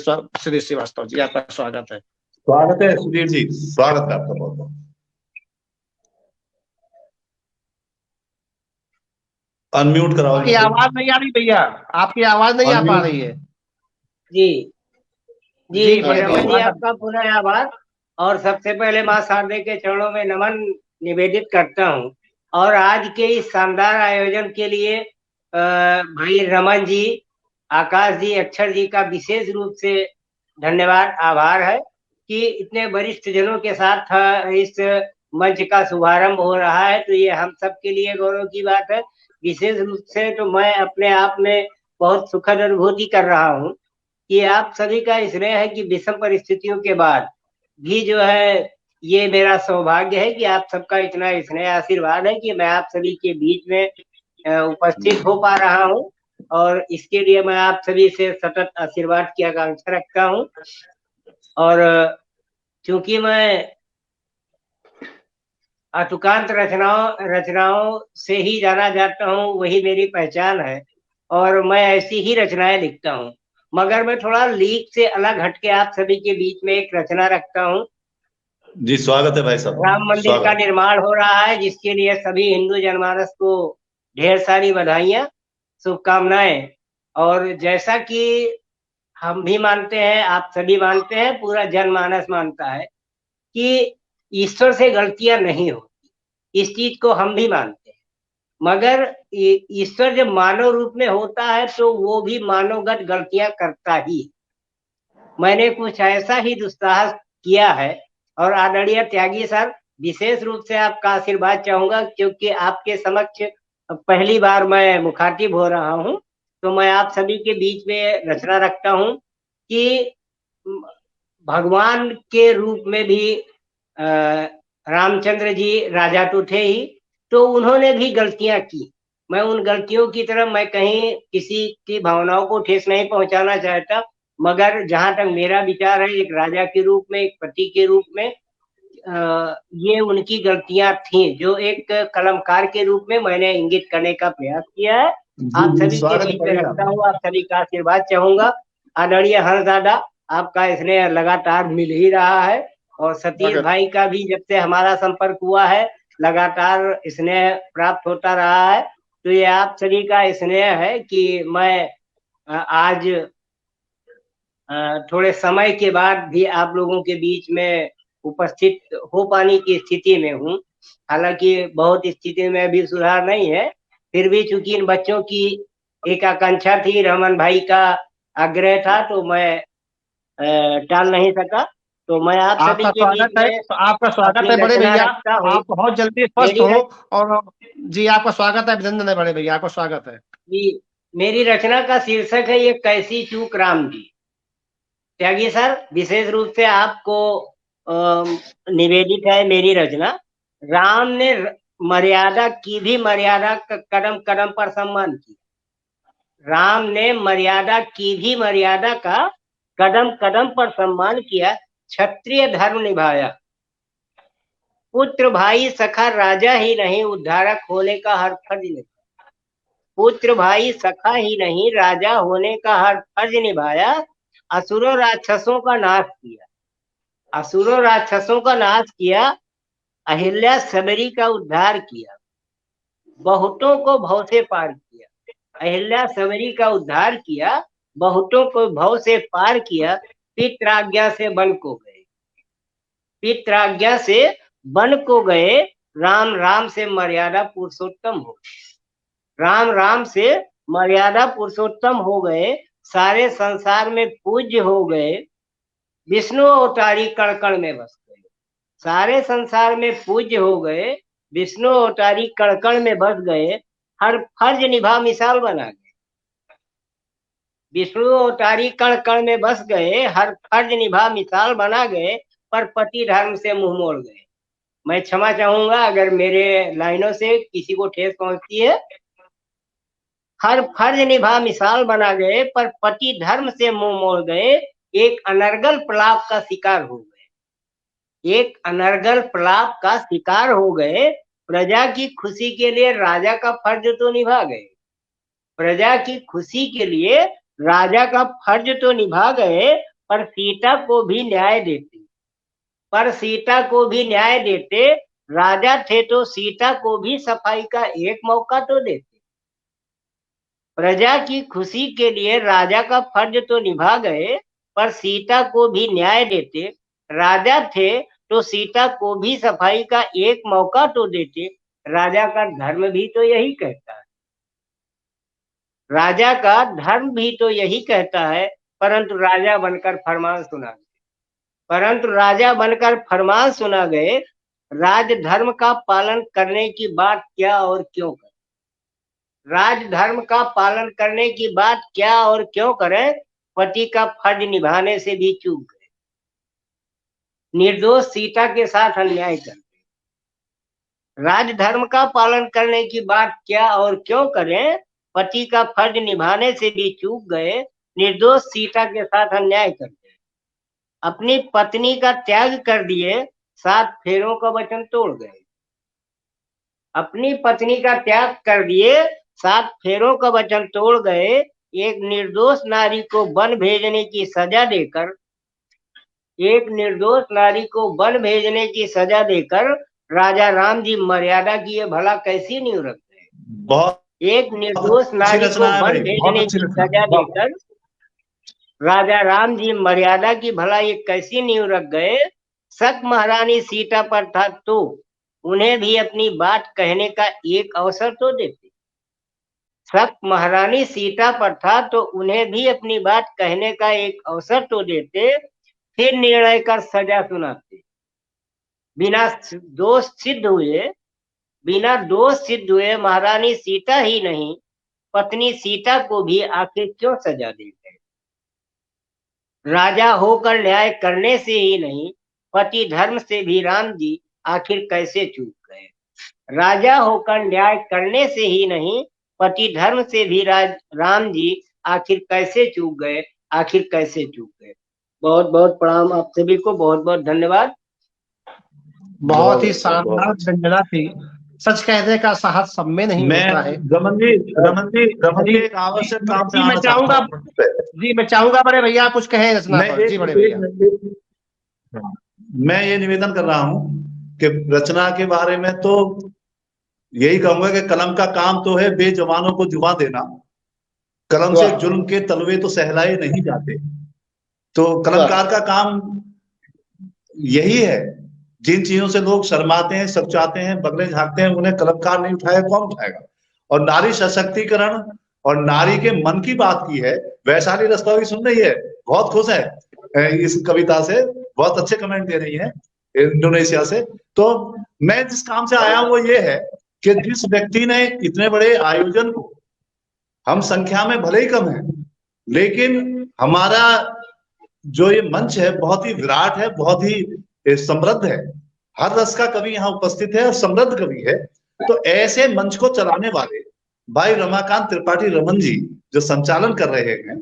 सुधीर श्रीवास्तव जी, आपका स्वागत है। स्वागत है सुधीर जी, स्वागत है आपका बहुत बहुत। अनम्यूट कराओ। आपकी आवाज नहीं आ रही भैया, आपकी आवाज नहीं आ पा रही है। जी जी जी रमन जी, आपका पुनः आभार। और सबसे पहले माँ शारदे के चरणों में नमन निवेदित करता हूँ। और आज के इस शानदार आयोजन के लिए भाई रमन जी, आकाश जी, अक्षर जी का विशेष रूप से धन्यवाद, आभार है कि इतने वरिष्ठ जनों के साथ इस मंच का शुभारंभ हो रहा है, तो ये हम सब के लिए गौरव की बात है। विशेष रूप से तो मैं अपने आप में बहुत सुखद अनुभूति कर रहा हूँ कि आप सभी का स्नेह है कि विषम परिस्थितियों के बाद भी जो है, ये मेरा सौभाग्य है कि आप सबका इतना स्नेह आशीर्वाद है कि मैं आप सभी के बीच में उपस्थित हो पा रहा हूँ। और इसके लिए मैं आप सभी से सतत आशीर्वाद की आकांक्षा रखता हूँ। और चूंकि मैं अतुकांत रचनाओं से ही जाना जाता हूँ, वही मेरी पहचान है और मैं ऐसी ही रचनाएं लिखता हूँ। मगर मैं थोड़ा लीक से अलग हटके आप सभी के बीच में एक रचना रखता हूँ। जी स्वागत है भाई साहब। राम मंदिर का निर्माण हो रहा है, जिसके लिए सभी हिंदू जनमानस को ढेर सारी बधाइयां, शुभकामनाएं। और जैसा कि हम भी मानते हैं, आप सभी मानते हैं, पूरा जनमानस मानता है कि ईश्वर से गलतियां नहीं होती, इस चीज को हम भी मानते हैं। मगर ईश्वर जब मानव रूप में होता है तो वो भी मानवगत गलतियां करता ही। मैंने कुछ ऐसा ही दुस्साहस किया है और आदरणीय त्यागी सर, विशेष रूप से आपका आशीर्वाद चाहूंगा, क्योंकि आपके समक्ष पहली बार मैं मुखातिब हो रहा हूं। तो मैं आप सभी के बीच में रचना रखता हूं कि भगवान के रूप में भी रामचंद्र जी राजा तो थे ही, तो उन्होंने भी गलतियां की। मैं उन गलतियों की तरफ मैं कहीं किसी की भावनाओं को ठेस नहीं पहुंचाना चाहता, मगर जहां तक मेरा विचार है, एक राजा के रूप में, एक पति के रूप में, ये उनकी गलतियां थी, जो एक कलमकार के रूप में मैंने इंगित करने का प्रयास किया है। आप सभी के बीच में रखता हूँ, आप सभी का आशीर्वाद चाहूंगा। आदरणीय हंसदादा, आपका स्नेह लगातार मिल ही रहा है और सतीश भाई का भी जब से हमारा संपर्क हुआ है लगातार स्नेह प्राप्त होता रहा है। तो ये आप सभी का स्नेह है कि मैं आज थोड़े समय के बाद भी आप लोगों के बीच में उपस्थित हो पाने की स्थिति में हूँ। हालांकि बहुत स्थिति में भी सुधार नहीं है, फिर भी चूंकि इन बच्चों की एक आकांक्षा थी, रमन भाई का आग्रह था, तो मैं टाल नहीं सका। तो मैं आप सभी के बीच में आपका स्वागत है बड़े भैया, आप बहुत जल्दी स्पष्ट हो। और जी आपका स्वागत है, अभिनंदन है बड़े भैया, आपका स्वागत है जी। मेरी रचना का शीर्षक है ये कैसी चूक राम जी। त्यागी सर, विशेष रूप से आपको निवेदित है मेरी रचना। राम ने मर्यादा की भी मर्यादा कदम कदम पर सम्मान किया। राम ने मर्यादा की भी मर्यादा का कदम कदम पर सम्मान किया। क्षत्रिय धर्म निभाया। पुत्र भाई सखा राजा ही नहीं, उद्धारक होने का हर फर्ज निभाया। पुत्र भाई सखा ही नहीं, राजा होने का हर फर्ज निभाया। असुरों राक्षसों का नाश किया। असुरों राक्षसों का नाश किया। अहिल्या सबरी का उद्धार किया। बहुतों को भव से पार किया। अहिल्या सबरी का उद्धार किया। बहुतों को भव से पार किया। पित्राज्ञा से वन को गए। पित्राज्ञा से वन को गए। राम राम से मर्यादा पुरुषोत्तम हो गए। राम राम से मर्यादा पुरुषोत्तम हो गए। सारे संसार में पूज्य हो गए। विष्णु अवतारी कण कण में बस गए। सारे संसार में पूज्य हो गए। विष्णु अवतारी कण कण में बस गए। हर फर्ज निभा मिसाल बना गए। विष्णु अवतारी कण कण में बस गए। हर फर्ज निभा मिसाल बना गए। पर पति धर्म से मुंह मोड़ गए। मैं क्षमा चाहूंगा अगर मेरे लाइनों से किसी को ठेस पहुंचती है। हर फर्ज निभा मिसाल बना गए, पर पति धर्म से मुंह मोड़ गए। एक अनर्गल प्रलाप का शिकार हो गए। एक अनर्गल प्रलाप का शिकार हो गए। प्रजा की खुशी के लिए राजा का फर्ज तो निभा गए। प्रजा की खुशी के लिए राजा का फर्ज तो निभा गए, पर सीता को भी न्याय देते। राजा थे तो सीता को भी सफाई का एक मौका तो देते। प्रजा की खुशी के लिए राजा का फर्ज तो निभा गए, पर सीता को भी न्याय देते। राजा थे तो सीता को भी सफाई का एक मौका तो देते। राजा का धर्म भी तो यही कहता है, परंतु राजा बनकर फरमान सुना गए। राजधर्म का पालन करने की बात क्या और क्यों करें? पति का फर्ज निभाने से भी चूक गए। निर्दोष सीता के साथ अन्याय करते। राजधर्म का पालन करने की बात क्या और क्यों करें? पति का फर्ज निभाने से भी चूक गए। निर्दोष सीता के साथ अन्याय करते। अपनी पत्नी का त्याग कर दिए, 7 फेरों का वचन तोड़ गए। अपनी पत्नी का त्याग कर दिए, 7 फेरों का वचन तोड़ गए। एक निर्दोष नारी को वन भेजने की सजा देकर राजा राम जी मर्यादा की ये भला कैसी नींव रखते हैं? बहुत एक निर्दोष नारी को वन भेजने की सजा देकर राजा राम जी मर्यादा की भला ये कैसी नींव रख गए? शक महारानी सीता पर था तो उन्हें भी अपनी बात कहने का एक अवसर तो देते। शक महारानी सीता पर था तो उन्हें भी अपनी बात कहने का एक अवसर तो देते। फिर निर्णय कर सजा सुनाते। बिना दोष सिद्ध हुए महारानी सीता ही नहीं, पत्नी सीता को भी आखिर क्यों सजा दी गई? राजा होकर न्याय करने से ही नहीं, पति धर्म से भी राम जी आखिर कैसे चूक गए? राजा होकर न्याय करने से ही नहीं, पति धर्म से भी राम जी आखिर कैसे चूक गए? बहुत बहुत प्रणाम आप सभी को, बहुत बहुत धन्यवाद। बहुत ही शानदार वंदना थी। सच कहने का साहस सब में नहीं होता है। रमन जी एक आवश्यक काम से आना चाहूंगा। मैं चाहूंगा बड़े भैया कुछ कहें रचना पर। जी बड़े भैया, मैं ये निवेदन कर रहा हूं कि रचना के बारे में तो यही कहूंगा कि कलम का काम तो है बेजवानों को जुबा देना। कलम से जुल्म के तलवे तो सहलाए नहीं जाते। तो कलमकार का काम यही है। जिन चीजों से लोग शर्माते हैं, सचाते हैं, बगले झांकते हैं, उन्हें कलमकार नहीं उठाएगा, कौन उठाएगा? और नारी सशक्तिकरण और नारी के मन की बात की है। वैशाली रस्तोगी सुन रही है, बहुत खुश है इस कविता से, बहुत अच्छे कमेंट दे रही है इंडोनेशिया से। तो मैं जिस काम से आया हूं वो ये है कि जिस व्यक्ति ने इतने बड़े आयोजन को, हम संख्या में भले ही कम है, लेकिन हमारा जो ये मंच है बहुत ही विराट है, बहुत ही समृद्ध है। हर रस का कवि यहाँ उपस्थित है और समृद्ध कवि है। तो ऐसे मंच को चलाने वाले भाई रमाकांत त्रिपाठी रमन जी जो संचालन कर रहे हैं,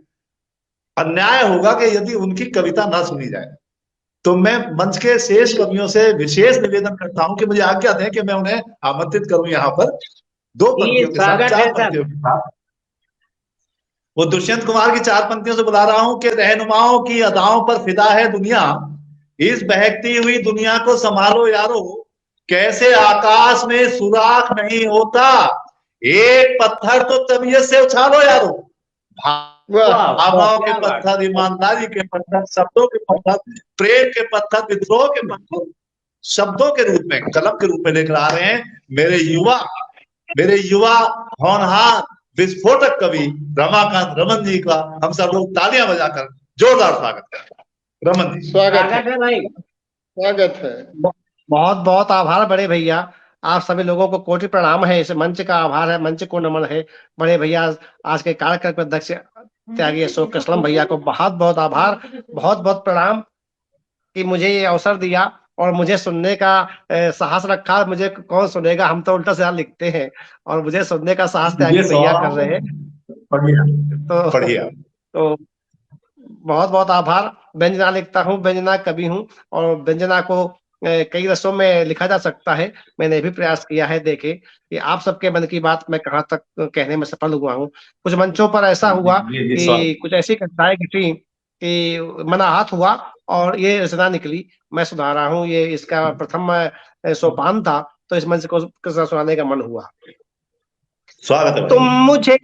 अन्याय होगा कि यदि उनकी कविता ना सुनी जाए। तो मैं मंच के शेष कवियों से विशेष निवेदन करता हूं कि मुझे आज्ञा दें कि मैं उन्हें आमंत्रित करूं यहाँ पर 2 पंक्तियों के साथ, 4 पंक्तियों के साथ। वो दुष्यंत कुमार की 4 पंक्तियों से बुला रहा हूं कि रहनुमाओं की अदाओं पर फिदा है दुनिया, इस बहकती हुई दुनिया को संभालो यारो, कैसे आकाश में सुराख नहीं होता, एक पत्थर तो तबीयत से उछालो यारो। भावनाओं के पत्थर, ईमानदारी के पत्थर, शब्दों के पत्थर, प्रेम के पत्थर, विद्रोह के पत्थर शब्दों के रूप में, कलम के रूप में लेकर आ रहे हैं मेरे युवा होनहार विस्फोटक कवि रमाकांत रमन जी का हम सब लोग तालियां बजाकर जोरदार स्वागत करते हैं। रमन जी स्वागत है भाई, स्वागत है। बहुत बहुत आभार बड़े भैया। आप सभी लोगों को कोटि प्रणाम है। इस मंच का आभार है, मंच को नमन है। बड़े भैया आज के कार्यक्रम अध्यक्ष त्यागी अशोक कसलम भैया को बहुत बहुत आभार, बहुत बहुत प्रणाम कि मुझे ये अवसर दिया और मुझे सुनने का साहस रखा। मुझे कौन सुनेगा, हम तो उल्टा सीधा लिखते हैं और मुझे सुनने का साहस त्यागी भैया कर रहे हैं। तो बहुत बहुत आभार। व्यंजना लिखता हूँ, व्यंजना कवि हूँ और व्यंजना को कई रसों में लिखा जा सकता है। मैंने भी प्रयास किया है। देखे कि आप सबके मन की बात मैं कहाँ तक कहने में सफल हुआ हूँ। कुछ मंचों पर ऐसा हुआ कि कुछ ऐसी घटनाएं घटी कि मनाहत हुआ और ये रचना निकली। मैं सुना रहा हूँ, ये इसका प्रथम सोपान था, तो इस मंच को सुनाने का मन हुआ। स्वागत है तुम भाई। मुझे,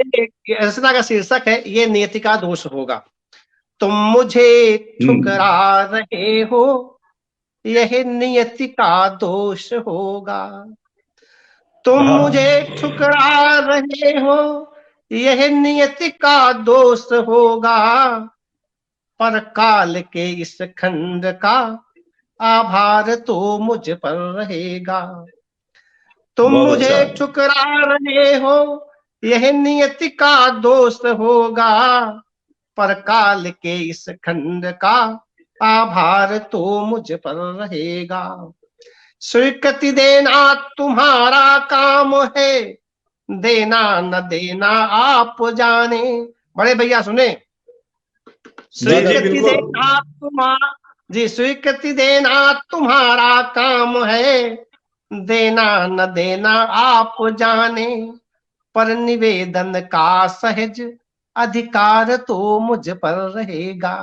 रचना का शीर्षक है ये नियति का दोष होगा। तुम मुझे ठुकरा रहे हो, यह नियति का दोष होगा। तुम मुझे ठुकरा रहे हो, यह नियति का दोष होगा। पर काल के इस खंड का आभार तो मुझ पर रहेगा। तुम बहुत मुझे अच्छा। ठुकरा रहे हो, यह नियति का दोष होगा। पर काल के इस खंड का आभार तो मुझ पर रहेगा। स्वीकृति देना तुम्हारा काम है, देना न देना आप जाने। बड़े भैया सुने, जी जी स्वीकृति बिल्कुल। देना तुम्हारा, जी स्वीकृति देना तुम्हारा काम है, देना न देना आप जाने। पर निवेदन का सहज अधिकार तो मुझ पर रहेगा।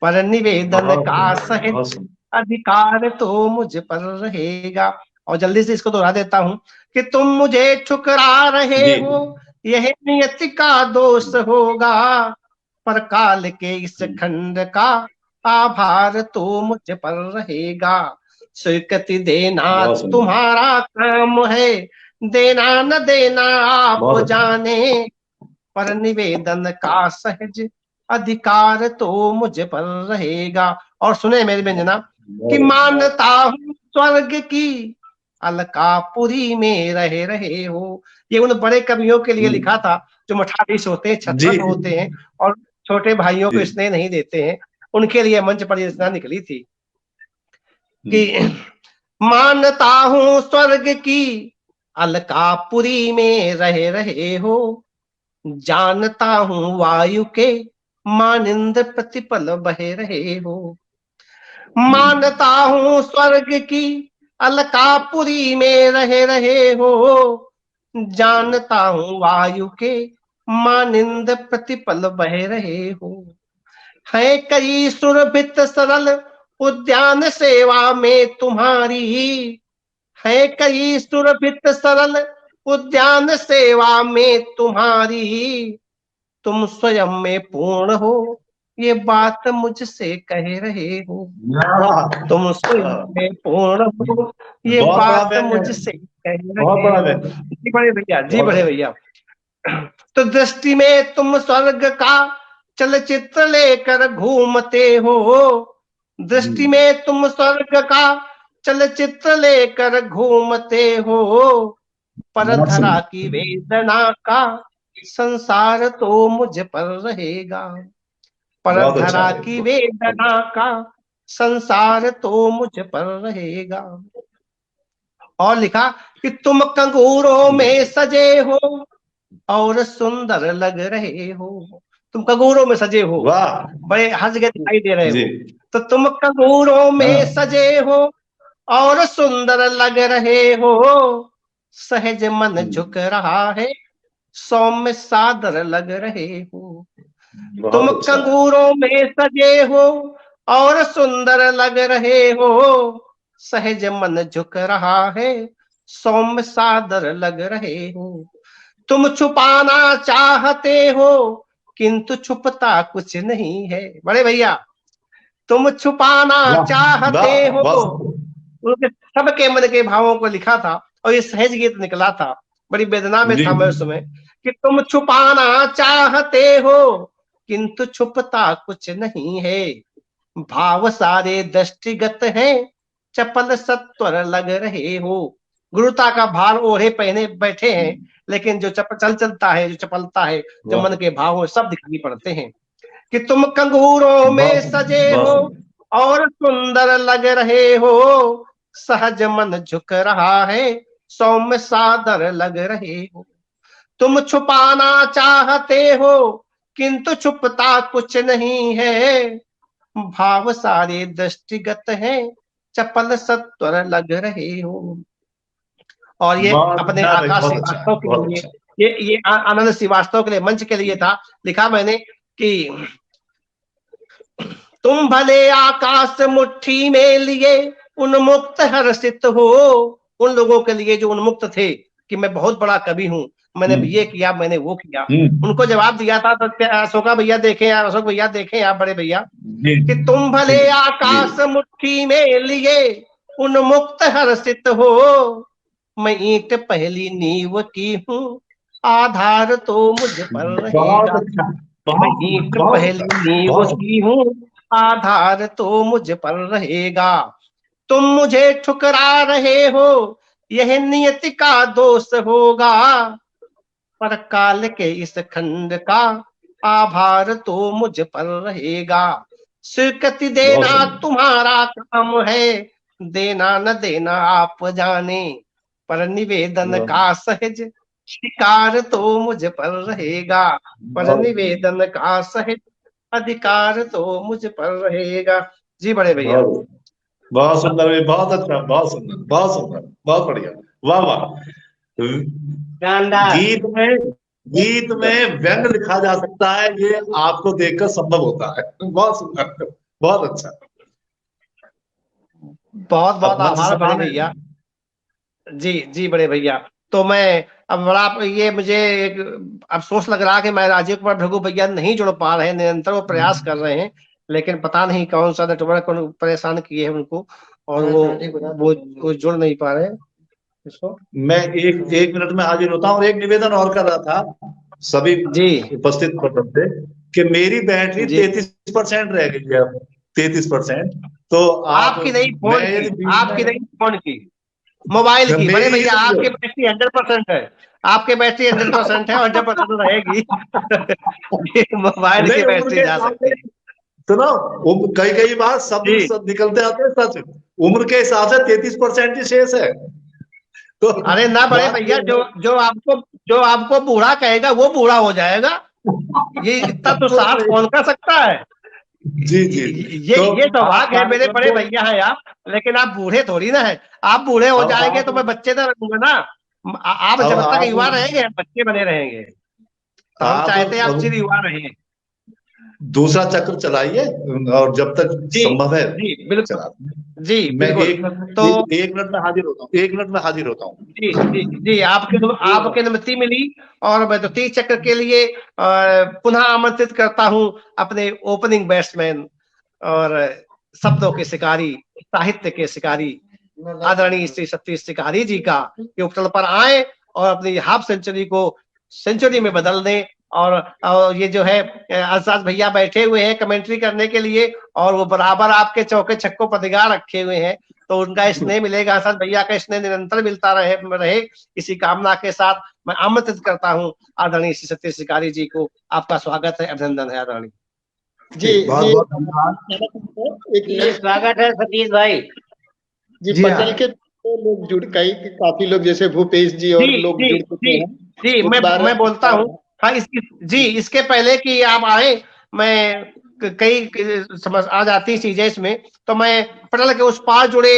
पर निवेदन का सहज अधिकार तो मुझ पर रहेगा। और जल्दी से इसको दोहरा देता हूं कि तुम मुझे ठुकरा रहे हो, यह नियति का दोष होगा। पर काल के इस खंड का आभार तो मुझ पर रहेगा। स्वीकृति देना तुम्हारा काम है, देना न देना आप जाने। पर निवेदन का सहज अधिकार तो मुझ पर रहेगा। और सुने मेरी व्यंजना, कि मानता हूँ स्वर्ग की अलकापुरी में रहे रहे हो। ये उन बड़े कवियों के लिए लिखा था जो मठाधीश होते हैं, छत्रप होते हैं और छोटे भाइयों को स्नेह नहीं देते हैं। उनके लिए मंच पर ये रचना निकली थी कि मानता हूँ स्वर्ग की अलकापुरी में रहे रहे हो। जानता हूँ वायु के मानिंद प्रतिपल बहे रहे हो। मानता हूँ स्वर्ग की अलकापुरी में रहे रहे हो। जानता हूँ वायु के मानिंद प्रतिपल बहे रहे हो। है कई सुरभित सरल उद्यान सेवा में तुम्हारी। है कई सुरभित सरल उद्यान सेवा में तुम्हारी। तुम स्वयं में पूर्ण हो, ये बात मुझसे कह रहे हो। तुम स्वयं में पूर्ण हो, ये बात मुझसे कह रहे हो। जी बड़े भैया, जी बड़े भैया। तो दृष्टि में तुम स्वर्ग का चलचित्र लेकर घूमते हो। दृष्टि में तुम स्वर्ग का चलचित्र लेकर घूमते हो। पर धरा की वेदना का संसार तो मुझ पर रहेगा। पर धरा की वेदना का संसार तो मुझ पर रहेगा। और लिखा कि तुम कंगूरों में सजे हो और सुंदर लग रहे हो। तुम कंगूरों में सजे हो, बड़े हर जगह दिखाई दे रहे हो। तो तुम कंगूरों में सजे हो और सुंदर लग रहे हो। सहज मन झुक रहा है, सौम्य सादर लग रहे हो। तुम कंगूरों में सजे हो और सुंदर लग रहे हो। सहज मन झुक रहा है, सौम्य सादर लग रहे हो। तुम छुपाना चाहते हो, किंतु छुपता कुछ नहीं है। बड़े भैया, तुम छुपाना चाहते हो। उनके सबके मन के भावों को लिखा था और ये सहज गीत निकला था। बड़ी वेदना में था मैं उस समय कि तुम छुपाना चाहते हो, किंतु छुपता कुछ नहीं है। भाव सारे दृष्टिगत हैं, चपल सत्वर लग रहे हो। गुरुता का भार ओढ़े पहने बैठे हैं, लेकिन जो चलता है, जो चपलता है, जो मन के भाव है, सब दिखाई पड़ते हैं। कि तुम कंगूरों में सजे हो और सुंदर लग रहे हो। सहज मन झुक रहा है, सौम्य सादर लग रहे हो। तुम छुपाना चाहते हो, किंतु छुपता कुछ नहीं है। भाव सारे दृष्टिगत हैं, चपल सत्वर लग रहे हो। और ये अपने आकाश श्रीवास्तव के लिए, ये आनंद श्रीवास्तव के लिए मंच के लिए था। लिखा मैंने कि तुम भले आकाश मुट्ठी में लिए उन्मुक्त हर्षित हो। उन लोगों के लिए जो उन्मुक्त थे कि मैं बहुत बड़ा कवि हूं, मैंने ये किया, मैंने वो किया, उनको जवाब दिया था। तो अशोका भैया देखें, अशोक भैया देखें आप, बड़े भैया, कि तुम भले आकाश मुट्ठी में लिए उन्मुक्त हर्षित हो, मैं ईंट पहली नींव की हूँ, आधार तो मुझ पर रहेगा। मैं ईंट पहली नींव की हूँ, आधार तो मुझ पर रहेगा। तुम मुझे ठुकरा रहे हो, यह नियति का दोष होगा, पर काल के इस खंड का आभार तो मुझ पर रहेगा। स्वीकृति देना तुम्हारा काम है, देना न देना आप जाने, पर निवेदन का सहज अधिकार तो मुझ पर रहेगा। पर निवेदन का सहज अधिकार तो मुझ पर रहेगा। जी बड़े भैया, बहुत सुंदर है, बहुत अच्छा, बहुत सुंदर, बहुत सुंदर, बहुत बढ़िया, वाह वाह। गीत में व्यंग लिखा जा सकता है, ये आपको देखकर संभव होता है। बहुत सुंदर, बहुत अच्छा, बहुत बहुत आभार बड़े भैया। जी जी बड़े भैया। तो मैं अब बड़ा ये मुझे एक अफसोस लग रहा कि मैं राजीव कुमार भृगु भैया नहीं जुड़ पा रहे हैं, निरंतर वो प्रयास कर रहे हैं, लेकिन पता नहीं कौन सा नेटवर्क परेशान किए है उनको, और वो जुड़ नहीं पा रहे हैं। मैं एक मिनट में हाजिर होता हूँ। एक निवेदन और कर रहा था सभी उपस्थित पर्सन से कि मेरी बैटरी 33% रह गई है, 33%। तो आपकी नहीं फोन की, आपकी नहीं फोन की, मोबाइल की बड़े भैया। आपकी बैटरी 100% है, आपके बैटरी 100% है, 100% रहेगी। मोबाइल की बैटरी जा सकती है। सुनो, कई बार शब्द निकलते आते हैं सच, उम्र के हिसाब से 33% ही शेष है। तो अरे ना बड़े भैया, जो आपको बूढ़ा कहेगा वो बूढ़ा हो जाएगा, ये इतना तो साथ कौन कर सकता है। जी जी, ये सौभाग्य है मेरे बड़े भैया हैं आप, लेकिन आप बूढ़े थोड़ी ना है। आप बूढ़े हो जाएंगे तो मैं बच्चे ना रहूंगा ना। आप जब तक युवा रहेंगे बच्चे बने रहेंगे, तो हम चाहते हैं आप चिर युवा रहें। दूसरा चक्र चलाइए, और जब तक संभव है जी बिल्कुल, जी मैं बिल्कुल। तो 1 मिनट में हाजिर होता हूँ, 1 मिनट में हाजिर होता हूँ। जी जी जी, आपके अनुमति मिली, और मैं द्वितीय चक्र के लिए पुनः आमंत्रित करता हूँ अपने ओपनिंग बैट्समैन और शब्दों के शिकारी, साहित्य के शिकारी आदरणीय श्री सतीश शिकारी जी का, कि उपतल पर आए और अपनी हाफ सेंचुरी को सेंचुरी में बदल दें। और ये जो है अरसाद भैया बैठे हुए हैं कमेंट्री करने के लिए, और वो बराबर आपके चौके छक्कों पर निगाह रखे हुए हैं, तो उनका स्नेह मिलेगा, अरसाद भैया का स्नेह निरंतर मिलता रहे इसी कामना के साथ मैं आमंत्रित करता हूँ आदरणीय श्री सतीश शिकारी जी को। आपका स्वागत है, अभिनंदन है आदरणीय जी। बहुत बहुत धन्यवाद, स्वागत है सतीश भाई जी। पटेल के लोग काफी लोग जैसे भूपेश जी और लोग जुड़ चुके हैं। जी मैं बोलता हूँ। हाँ, इसके पहले कि आप आए, मैं कई समझ आ जाती चीजें इसमें, तो मैं पटल के उस पार जुड़े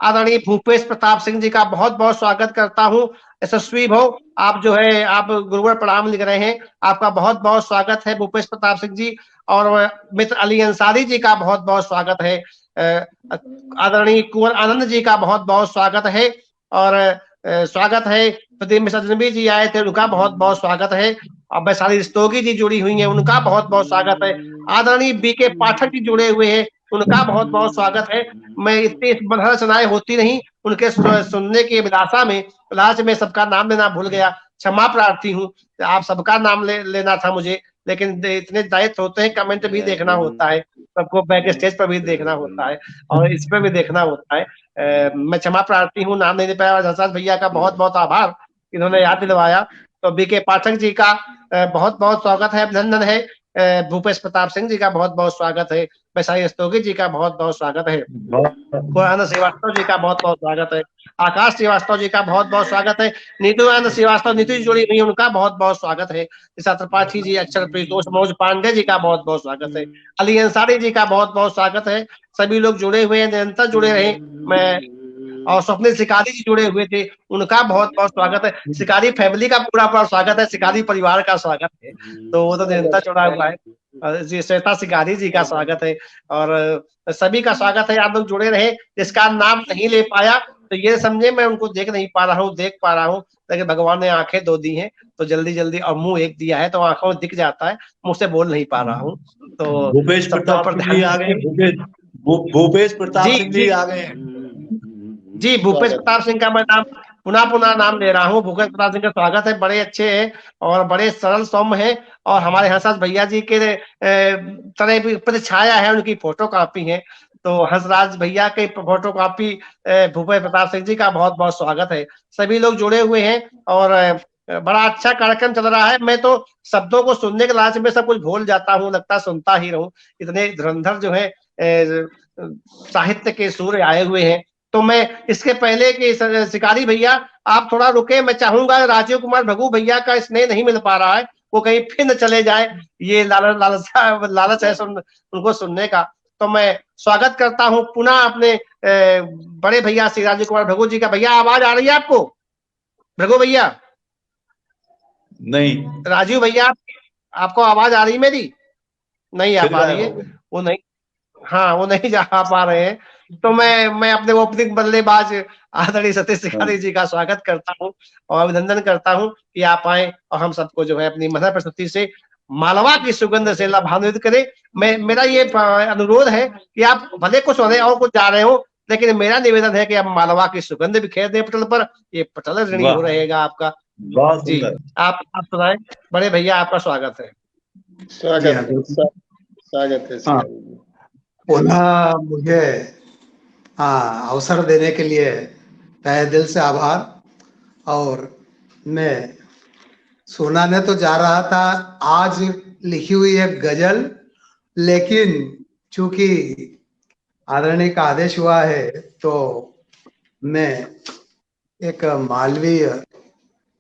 आदरणीय भूपेश प्रताप सिंह जी का बहुत बहुत स्वागत करता हूँ। यशस्वी भव, आप जो है आप गुरुवर प्रणाम लिख रहे हैं, आपका बहुत बहुत स्वागत है भूपेश प्रताप सिंह जी। और मित्र अली अंसारी जी का बहुत बहुत स्वागत है। आदरणीय कुंवर आनंद जी का बहुत बहुत स्वागत है। और स्वागत है प्रदीप मिश्रा अजनबी जी आए थे, उनका बहुत बहुत स्वागत है। और वैशाली रस्तोगी जी जुड़ी हुई हैं, उनका बहुत बहुत स्वागत है। आदरणीय बीके पाठक जी जुड़े हुए हैं, उनका बहुत बहुत स्वागत है। मैं इतनी रचनाएं होती नहीं, उनके सुनने की अभिलाषा में लास्ट में सबका नाम लेना भूल गया, क्षमा प्रार्थी हूँ। आप सबका नाम लेना था मुझे, लेकिन इतने दायित्व होते हैं, कमेंट भी देखना होता है, सबको बैक स्टेज पर भी देखना होता है, और इस पर भी देखना होता है। मैं क्षमा प्रार्थी हूँ, नाम नहीं ले पाया। हंसास भैया का बहुत बहुत आभार, इन्होंने याद दिलवाया। तो बीके पाठक जी का बहुत बहुत स्वागत है, अभिनंदन है। भूपेश प्रताप सिंह जी का बहुत बहुत स्वागत है। वैशाली रस्तोगी जी का बहुत बहुत स्वागत है। आनंद श्रीवास्तव जी का बहुत बहुत स्वागत है। आकाश श्रीवास्तव जी का बहुत बहुत स्वागत है। नीतू आनंद श्रीवास्तव, नीतू जी जुड़ी हुई, उनका बहुत बहुत स्वागत है। निशा त्रिपाठी जी, अक्षर प्रीतोष, मनोज पांडे जी का बहुत बहुत स्वागत है। अली अंसारी जी का बहुत बहुत स्वागत है। सभी लोग जुड़े हुए हैं, निरंतर जुड़े रहे। मैं और स्वप्निल शिकारी जी जुड़े हुए थे, उनका बहुत बहुत स्वागत है। शिकारी फैमिली का पूरा पूरा स्वागत है, शिकारी परिवार का स्वागत है, तो वो तो निरंतर जुड़ा हुआ है। जी श्वेता शिकारी जी का स्वागत है और सभी का स्वागत है। आप लोग जुड़े रहे। जिसका नाम नहीं ले पाया तो ये समझे मैं उनको देख नहीं पा रहा हूँ, देख पा रहा हूँ, लेकिन भगवान ने आंखें दो दी हैं तो जल्दी जल्दी, और मुंह एक दिया है तो आंखों में दिख जाता है, मुझसे बोल नहीं पा रहा हूँ। तो भूपेश शब्दों प्रताप पर सिंह जी ध्यान आ गए। दीजिए। भूपेश प्रताप जी सिंह जी जी आ गए। जी, भूपेश स्वागत प्रताप सिंह का मैं नाम पुनः पुनः नाम ले रहा हूँ। भूपेश प्रताप सिंह का स्वागत है। बड़े अच्छे हैं और बड़े सरल सौम्य हैं और हमारे हंसराज भैया जी के तरह भी पर छाया है, उनकी फोटो कॉपी है। तो हंसराज भैया के फोटो कॉपी भूपेश प्रताप सिंह जी का बहुत बहुत स्वागत है। सभी लोग जुड़े हुए हैं और बड़ा अच्छा कार्यक्रम चल रहा है। मैं तो शब्दों को सुनने के लालच में सब कुछ भूल जाता हूँ, लगता सुनता ही रहूं। इतने धुरंधर जो है साहित्य के सूर्य आए हुए हैं। तो मैं इसके पहले कि शिकारी भैया आप थोड़ा रुके, मैं चाहूंगा राजीव कुमार भगू भैया का स्नेह नहीं मिल पा रहा है, वो कहीं फिर न चले जाए, ये लालच है उनको सुनने का। तो मैं स्वागत करता हूं पुनः अपने बड़े भैया श्री राजीव कुमार भगू जी का। भैया आवाज आ रही है आपको? भगू भैया, नहीं, राजीव भैया आपको आवाज आ रही मेरी? नहीं आ फिर पा रही गायब है हो गए। वो, नहीं, हाँ वो नहीं जा पा रहे हैं। तो मैं अपने ओपनिंग बल्लेबाज आदरणीय सतीश शिकारी जी का स्वागत करता हूँ और अभिनंदन करता हूँ कि आप आए और हम सबको जो है अपनी मधुर प्रस्तुति से मालवा की सुगंध से लाभान्वित करें। मेरा ये अनुरोध है कि आप भले कुछ हो रहे और कुछ जा रहे हो, लेकिन मेरा निवेदन है कि आप मालवा की सुगंध भी खेल दें पटल पर। ये पटल ऋणी हो वाह, रहेगा आपका। बहुत जी, सुंदर। आप सुनाएं। बड़े भैया आपका स्वागत है। स्वागत जी हाँ, है, बिल्कुल। स्वागत है हाँ, शिकारी जी। पुनः मुझे अवसर देने के लिए तहे दिल से आभार। और मैं सुनाने तो जा रहा था आज लिखी हुई एक गजल, लेकिन चूंकि आदरणीय का आदेश हुआ है तो मैं एक मालवीय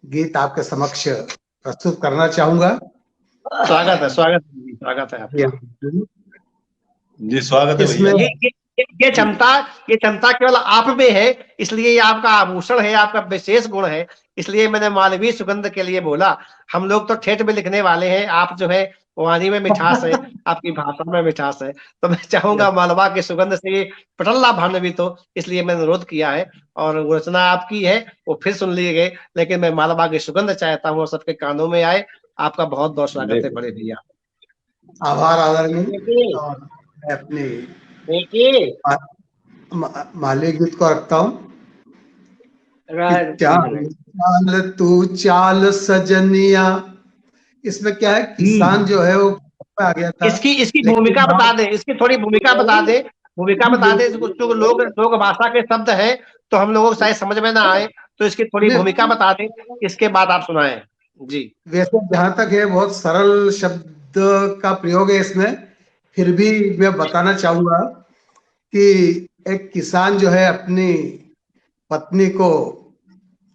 गीत आपके समक्ष प्रस्तुत करना चाहूंगा। स्वागत है, स्वागत है आपका। जी स्वागत है इसमें भैया। ये क्षमता केवल आप में है, इसलिए ये आपका आभूषण है, आपका विशेष गुण है। इसलिए मैंने मालवीय सुगंध के लिए बोला। हम लोग तो ठेठ में लिखने वाले हैं, आप जो है वाणी में मिठास है, आपकी भाषा में मिठास है। तो मैं चाहूंगा मालवा की सुगंध से ये पटल्ला भान्वित हो, इसलिए मैंने अनुरोध किया है। और वो रचना आपकी है, वो फिर सुन लिए गए, लेकिन मैं मालवा की सुगंध चाहता हूँ सबके कानों में आए। आपका बहुत बहुत स्वागत है बड़े भैया। आभार आदरणीय। देखिए और मैं अपनी देखिए मालवीय गीत को रखता हूँ कि चाल मिनट चाल तू चाल सजनिया। इसमें क्या है, किसान जो है वो आ गया था, इसकी लेकिन भूमिका बता दें, इसकी थोड़ी भूमिका बता दें। भूमिका बता दें, कुछ तो लोग भाषा के शब्द हैं तो हम लोगों को शायद समझ में ना आए, तो इसकी थोड़ी भूमिका बता दें, इसके बाद आप सुनाएं। जी वैसे जहां तक है बहुत सरल शब्द का प्रयोग है इसमें, फिर भी मैं बताना चाहूंगा कि एक किसान जो है अपनी पत्नी को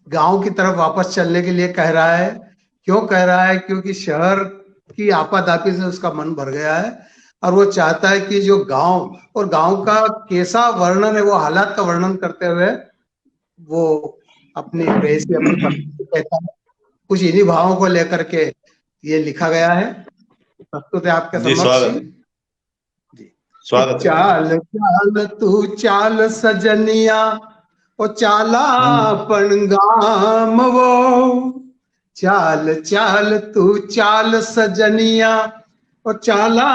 गांव की तरफ वापस चलने के लिए कह रहा है। क्यों कह रहा है? क्योंकि शहर की आपाधापी से उसका मन भर गया है और वो चाहता है कि जो गांव, और गांव का कैसा वर्णन है, वो हालात का वर्णन करते हुए वो अपनी प्रेयसी, अपनी पत्नी को कहता है। कुछ इन्हीं भावों को लेकर के ये लिखा गया है, प्रस्तुत है आपके जी समक्ष। स्वागत है। चाल चाल तू चाल सजनिया, ओ चाला पणगाम वो। चाल चाल तू चाल सजनिया, ओ चाला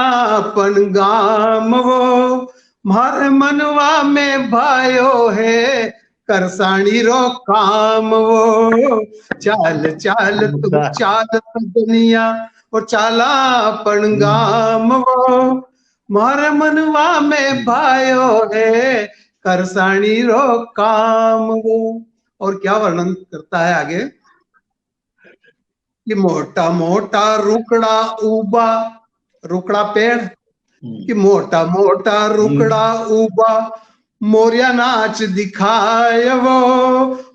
पणगाम वो। मारे मनवा में भायो है करसाणी रो काम वो। चाल चाल तू चाल सजनिया, ओ चाला पणगाम वो। मारे मनवा में भायो है करसाणी रो काम वो। और क्या वर्णन करता है आगे कि मोटा मोटा रुकड़ा उबा, रुकड़ा पेड़, कि मोटा मोटा रुकड़ा उबा मोरिया नाच दिखाए वो।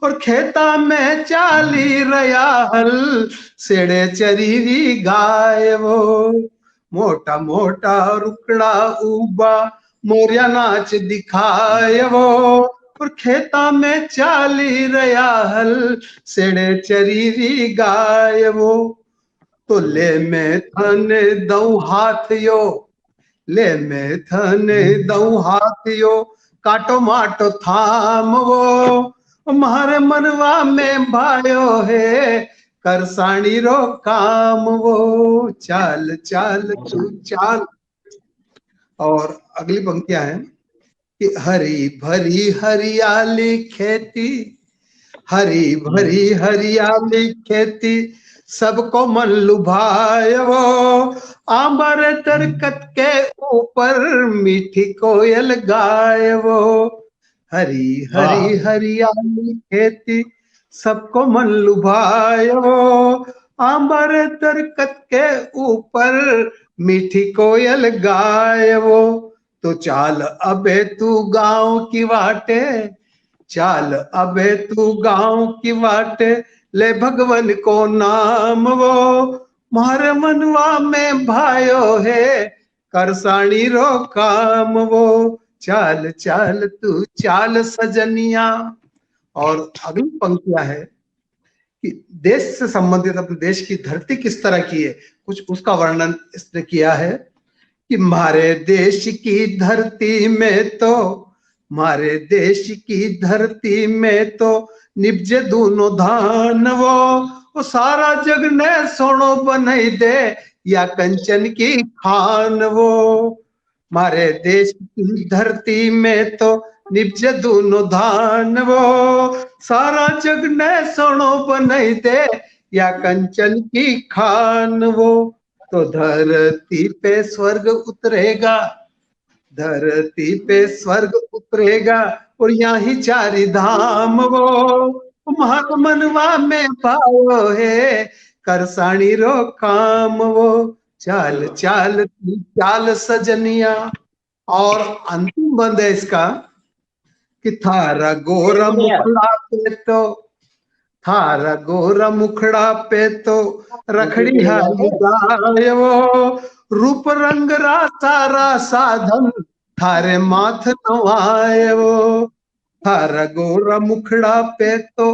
और खेता में चाली रया हल सेड़े चरीरी गाय वो। मोटा मोटा रुकड़ा उबा मोरिया नाच दिखाए वो। और खेता में चाली रया हल सेड़े चरीरी गाय वो। तो ले मैं थने दऊ हाथ यो, ले मैं थने दऊ हाथ यो, काटो माटो थाम वो, मारे मनवा में भायो है, करसाणी रो काम वो, चाल चाल तू चाल। और अगली पंक्तियां हैं कि हरी भरी हरियाली खेती, हरी भरी हरियाली खेती, सबको मन लुभाए वो, आंबर दरकत के ऊपर मीठी कोयल गाए वो, हरी हरी हरियाली खेती, सबको मन लुभाए वो, आंबर दरकत के ऊपर मीठी कोयल गाए वो। तो चाल अबे तू गांव की वाटे, चाल अबे तू गांव की वाटे, ले भगवन को नाम वो, मारे मनवा में भायो है, करसाणी रो काम वो, चाल चाल तू चाल सजनिया। और अगली पंक्तियां है कि देश से संबंधित अपने देश की धरती किस तरह की है, कुछ उसका वर्णन इसने किया है कि मारे देश की धरती में तो, मारे देश की धरती में तो निपजे दोनों धान वो सारा जग ने सोनो बनाई दे या कंचन की खान वो, मारे देश की धरती में तो निपजे दोनों धान वो, सारा जग ने सोनो बनाई दे या कंचन की खान वो। तो धरती पे स्वर्ग उतरेगा, धरती पे स्वर्ग उतरेगा, और यहाँ ही चारि धाम वो, मनवा में पाओ है, करसाणी रो काम वो, चाल चाल चाल सजनिया। और अंतिम बंद है इसका कि थारा गोरा मुखड़ा पे तो, थारा गोरा मुखड़ा पे तो रखड़ी हाली गाय वो, रूप रंग रा सारा साधन थारे माथ नवाए वो, थारा गोरा मुखड़ा पे तो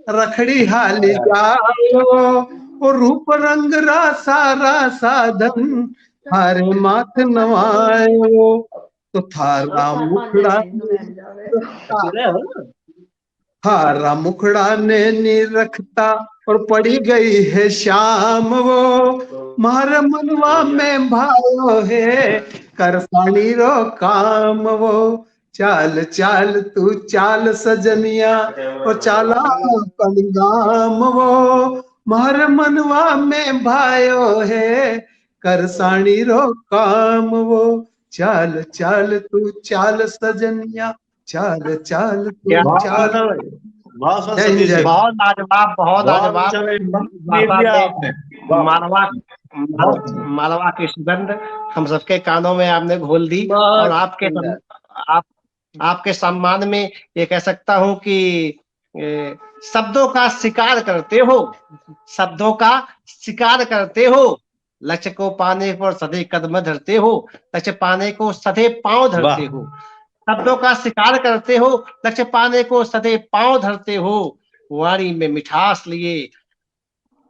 रखड़ी हाली गाय वो, रूप रंग रा सारा साधन थारे माथ नवाए वो। तो थारा मुखड़ा, थारा मुखड़ा ने नी रखता और पड़ी गई है शाम वो, मार मनवा में भायो है, करसाणी रो काम वो, चाल चाल तू चाल सजनिया, और चाला पंगाम वो, मार मनवा में भायो है, करसाणी रो काम वो, चाल चाल तू चाल सजनिया, चाल चाल तू चाल। बहुत लाजवाब, बहुत लाजवाब आपने मालवा, मालवा की सुगंध हम सबके कानों में आपने घोल दी। और आपके सम्मान में ये कह सकता हूं कि शब्दों का शिकार करते हो, शब्दों का शिकार करते हो, लक्ष्य को पाने पर सदैव कदम धरते हो, लक्ष्य पाने को सदैव पांव धरते हो, शब्दों का शिकार करते हो, लक्ष्य पाने को सदैव पांव धरते हो, वाणी में मिठास लिए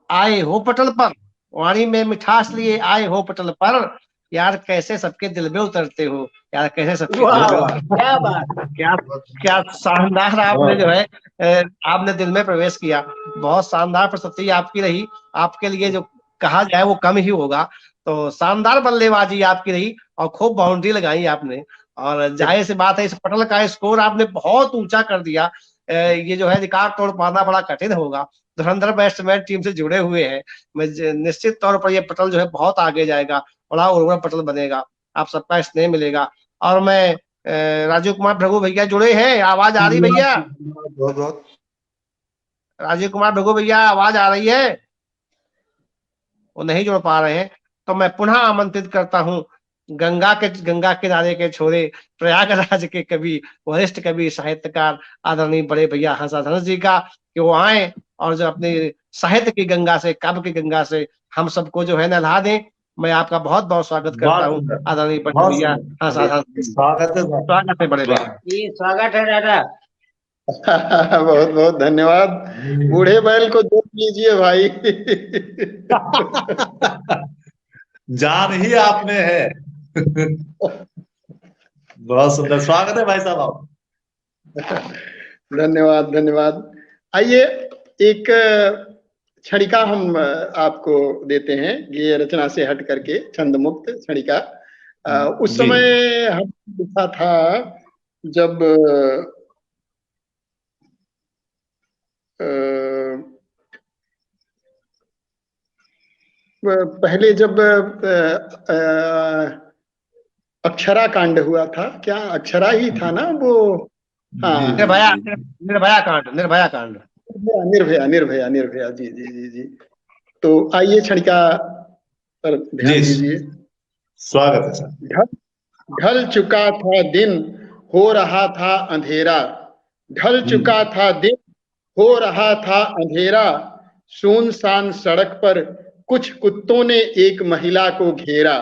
आए हो पटल पर, वाणी में मिठास लिए आए हो पटल पर, यार कैसे सबके दिल में उतरते हो, यार कैसे सबके दिल में, क्या बात, क्या क्या शानदार आपने जो है आपने दिल में प्रवेश किया। बहुत शानदार प्रस्तुति आपकी रही, आपके लिए जो कहा जाए वो कम ही होगा। तो शानदार बल्लेबाजी आपकी रही और खूब बाउंड्री लगाई आपने, और जाहिर सी बात है इस पटल का स्कोर आपने बहुत ऊंचा कर दिया। ये जो है रिकॉर्ड तोड़ पाना बड़ा कठिन होगा। धुरंधर बैट्समैन टीम से जुड़े हुए हैं, मैं निश्चित तौर पर ये पटल जो है बहुत आगे जाएगा, बड़ा उर्वरक पटल बनेगा, आप सबका स्नेह मिलेगा। और मैं राजीव कुमार भृगु भैया जुड़े हैं, आवाज आ रही भैया? बहुत बहुत राजीव कुमार भृगु भैया आवाज आ रही है? वो नहीं जुड़ पा रहे हैं, तो मैं पुनः आमंत्रित करता हूँ गंगा किनारे के छोरे, प्रयागराज के कवि, वरिष्ठ कवि, साहित्यकार आदरणीय बड़े भैया हंसाधन जी का, कि वो आए और जो अपनी साहित्य की गंगा से, काव्य की गंगा से हम सबको जो है नहला दें। मैं आपका बहुत बहुत स्वागत करता हूँ आदरणीय बड़े भैया हंसाधन। स्वागत है बड़े भैया। जी स्वागत है दादा। बहुत बहुत धन्यवाद। बूढ़े बैल को लीजिए भाई। जान ही आप में है। बहुत सुंदर, स्वागत है भाई साहब आप। धन्यवाद धन्यवाद। आइए एक क्षणिका हम आपको देते हैं, ये रचना से हट करके छंद मुक्त क्षणिका। उस जी। समय हम लिखा था जब पहले जब अक्षरा कांड हुआ था, क्या अक्षरा ही था ना वो? हाँ, जी जी निर्भया, जी। निर्भया कांड, निर्भया कांड। निर्भया निर्भया निर्भया, जी जी जी जी। तो आइए क्षणिका पर ध्यान जी, दीजिए। स्वागत है सर। ढल ढल चुका था दिन, हो रहा था अंधेरा। ढल चुका था दिन, हो रहा था अंधेरा। सुनसान सड़क पर कुछ कुत्तों ने एक महिला को घेरा।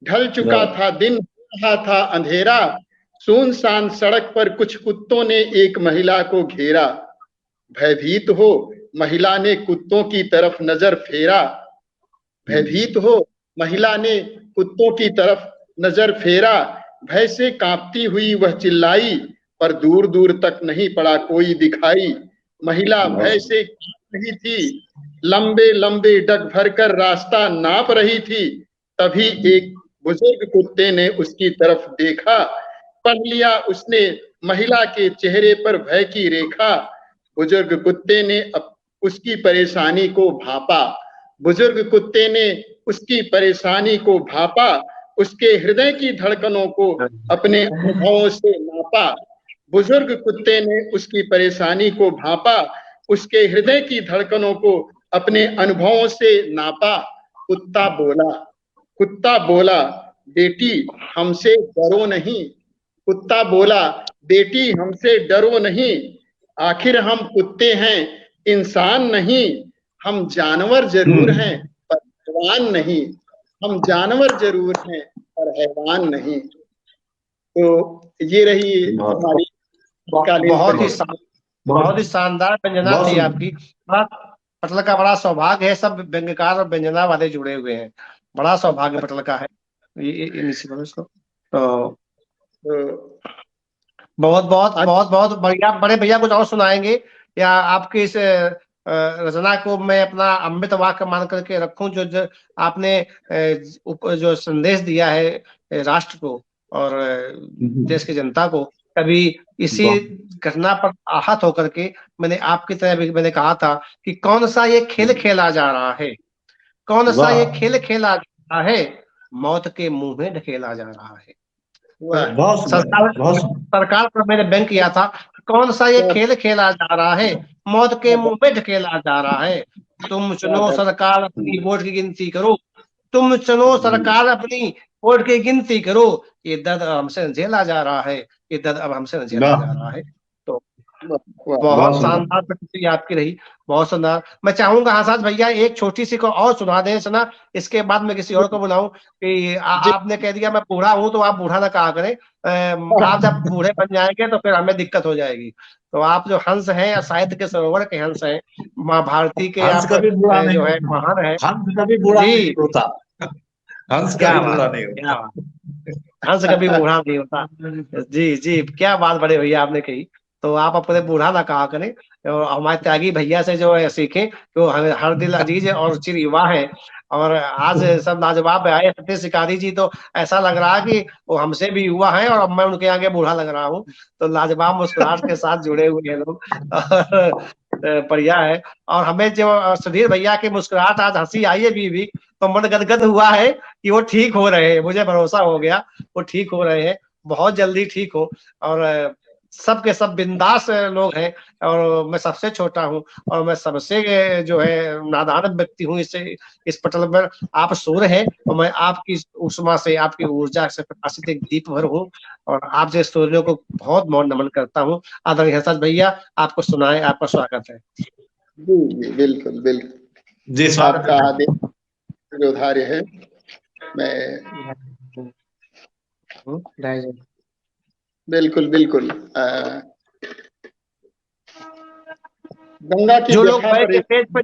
ढल चुका था दिन, हो रहा था अंधेरा। सुनसान सड़क पर कुछ कुत्तों ने एक महिला को घेरा। भयभीत हो महिला ने कुत्तों की तरफ नजर फेरा। भयभीत हो महिला ने कुत्तों की तरफ नजर फेरा। भय से कांपती हुई वह चिल्लाई, पर दूर दूर तक नहीं पड़ा कोई दिखाई। महिला भय से कांप रही थी, लंबे लंबे डग भरकर रास्ता नाप रही थी। तभी एक बुजुर्ग कुत्ते ने उसकी तरफ देखा। पढ़ लिया उसने महिला के चेहरे पर भय की रेखा। बुजुर्ग कुत्ते ने उसकी परेशानी को भापा। बुजुर्ग कुत्ते ने उसकी परेशानी को भापा। उसके हृदय की धड़कनों को अपने अनुभवों से नापा। बुजुर्ग कुत्ते ने उसकी परेशानी को भापा। उसके हृदय की धड़कनों को अपने अनुभवों से नापा। कुत्ता बोला, कुत्ता बोला, बेटी हमसे डरो नहीं। कुत्ता बोला, बेटी हमसे डरो नहीं। आखिर हम कुत्ते हैं, इंसान नहीं। हम जानवर जरूर हैं पर हैवान नहीं। हम जानवर जरूर हैं पर हैवान नहीं। तो ये रही हमारी कालीन बहुत ही पर। बहुत ही शानदार व्यंजना बहुत थी सुंदर। आपकी। बड़ा पटल का बड़ा सौभाग्य है, सब व्यंग्यकार और व्यंजना वाले जुड़े हुए हैं। बड़ा सौभाग्य पटल का है। ये निश्चित रूप से इसको तो तो बहुत बहुत आज बहुत बहुत बढ़िया। बड़े भैया कुछ और सुनाएंगे या आपकी इस रचना को मैं अपना अमृत वाक्य मान करके रखूं, जो आपने जो संदेश दिया है राष्ट्र को और देश की जनता को। कभी इसी घटना पर आहत होकर के मैंने आपकी तरह भी मैंने कहा था कि कौन सा ये खेल खेला जा रहा है, कौन सा ये वाह, खेल खेला जा रहा है, मौत के मुंह में ढकेला जा रहा है। वाह बहुत सुंदर, सरकार बहुत सुंदर। सरकार पर मैंने बैंक किया था, कौन सा ये खेल खेला जा रहा है, मौत के मुंह में ढकेला जा रहा है। तुम चुनो सरकार, अपनी वोट की गिनती करो। तुम चुनो सरकार, अपनी वोट की गिनती करो। ये दर्द अब हमसे न झेला जा रहा है, ये दर्द अब हमसे न झेला वाह, जा रहा है। तो बहुत बहुत सुंदर। शानदार प्रतिक्रिया आपकी रही, बहुत शानदार। मैं चाहूंगा आसाद भैया एक छोटी सी को और सुना दें सुना, इसके बाद मैं किसी और को बुलाऊं कि जी। आपने कह दिया मैं बूढ़ा हूं, तो आप बूढ़ा ना कहा करें। आप जब बूढ़े बन जाएंगे तो फिर हमें दिक्कत हो जाएगी। तो आप जो हंस हैं या साहित्य के सरोवर के हंस हैं, माँ भारती के हंस आप कभी बूढ़ा नहीं जो है होता। महान है। हंस कभी बूढ़ा नहीं जी, होता। हंस क्या कभी बात, बूढ़ा नहीं क्या होता। बात। हंस कभी बूढ़ा नहीं होता। जी जी, क्या बात बड़े भैया आपने कही। तो आप अपने बूढ़ा ना कहा करें, और हमारे त्यागी भैया से जो है सीखें, तो हमें हर दिल अजीज है और चिर युवा है। और आज सब लाजवाब आए सत्य शिकारी जी, तो ऐसा लग रहा है कि वो हमसे भी युवा है और अब मैं उनके आगे बूढ़ा लग रहा हूँ। तो लाजवाब मुस्कुराहट के साथ जुड़े हुए हैं लोग। और बढ़िया है। और हमें जो सुधीर भैया की मुस्कुराहट आज हंसी आई है भी, तो मन गदगद हुआ है कि वो ठीक हो रहे हैं। मुझे भरोसा हो गया वो ठीक हो रहे हैं, बहुत जल्दी ठीक हो। और सब के सब बिंदास लोग हैं, और मैं सबसे छोटा हूँ और मैं सबसे जो है नादान व्यक्ति हूँ। इस पटल पर आप सूर्य हैं और मैं आपकी उष्मा से, आपकी ऊर्जा से प्रकाशित एक दीप भर हूँ। और आप जैसे सूर्यों को बहुत बहुत नमन करता हूँ। आदरणीय हंसराज भैया, आपको सुनाए, आपका स्वागत है। जी जी, बिल्कुल बिल्कुल, जी, स्वागत आपका है। आदेश निर्धार्य है। मैं बिल्कुल बिल्कुल गंगा की जो लोग व्यथा बैठ पर के एक पेज पर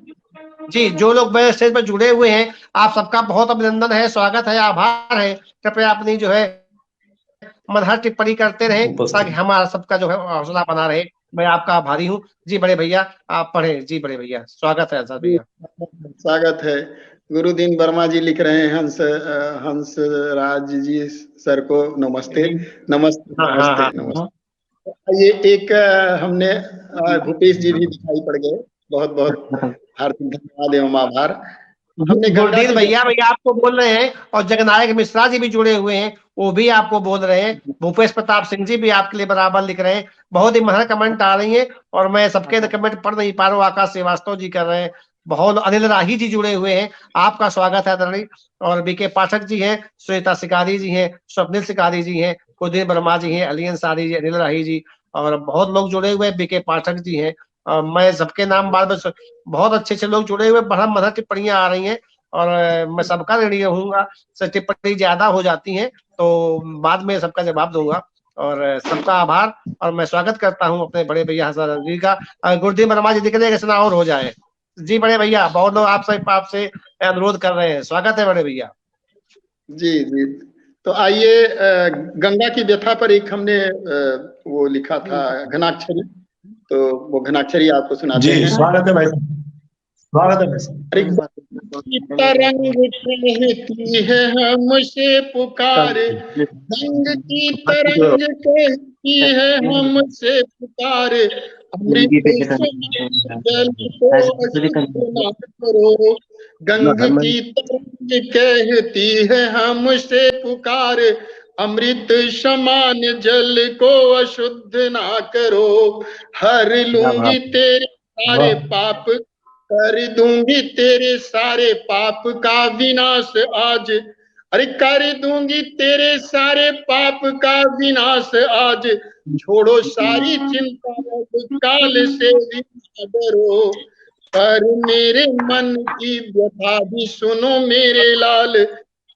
जी, जो लोग मेरे स्टेज पर जुड़े हुए हैं, आप सबका बहुत अभिनंदन है, स्वागत है, आभार है। कृपया अपनी जो है मनहर टिप्पणी करते रहे ताकि हमारा सबका जो है हौसला बना रहे। मैं आपका आभारी हूँ। जी बड़े भैया, आप पढ़े। जी बड़े भैया, स्वागत है सर भैया। स्वागत है। गुरुदीन वर्मा जी लिख रहे हैं हंस राज जी सर को नमस्ते। नमस्ते हाँ हाँ नमस्ते हाँ। नमस्ते। ये एक हमने भूपेश जी भी दिखाई पड़ गए, बहुत बहुत हार्दिक धन्यवाद एवं आभार। हमने गंगा गुरदीन की भैया आपको बोल रहे हैं, और जगनायक मिश्रा जी भी जुड़े हुए हैं, वो भी आपको बोल रहे हैं। भूपेश प्रताप सिंह जी भी आपके लिए बराबर लिख रहे हैं। बहुत ही मनहर कमेंट आ रही है और मैं सबके कमेंट पढ़ नहीं पा रहा हूँ। आकाश श्रीवास्तव जी कर रहे हैं, बहुत अनिल राही जी जुड़े हुए हैं, आपका स्वागत है आदरणीय। और बीके पाठक जी हैं, श्वेता शिकारी जी हैं, स्वप्निल शिकारी जी हैं, गुरदीन वर्मा जी हैं, अली अंसारी जी, अनिल राही जी, और बहुत लोग जुड़े हुए हैं। बीके पाठक जी हैं। मैं सबके नाम बाद में, बहुत अच्छे अच्छे लोग जुड़े हुए, बड़ा मनहर टिप्पणियां आ रही हैं और मैं सबका ऋणी रहूंगा। टिप्पणी ज्यादा हो जाती है तो बाद में सबका जवाब दूंगा। और सबका आभार, और मैं स्वागत करता हूं अपने बड़े भैया हसन जी का। गुरुदेव वर्मा जी दिख रहे हैं, और हो जाए। जी बड़े भैया, बहुत लोग आपसे अनुरोध कर रहे हैं। स्वागत है बड़े भैया। जी जी। तो आइए, गंगा की व्यथा पर एक हमने वो लिखा था घनाक्षरी, तो वो घनाक्षरी आपको सुनाते हैं। स्वागत है भाई, स्वागत है भाई। तरंग कहती है हमसे पुकार, गंग की तरंग कहती है हमसे पुकार, अमृत समान जल को अशुद्ध ना करो। गंग की तरंग कहती है हमसे पुकार, अमृत समान जल को अशुद्ध ना करो। हर लूंगी तेरे सारे पाप, कर दूंगी तेरे सारे पाप का विनाश आज। अरे कर दूंगी तेरे सारे पाप का विनाश आज। छोड़ो सारी चिंता, काल से भी ना डरो। पर मेरे मन की व्यथा भी सुनो मेरे लाल,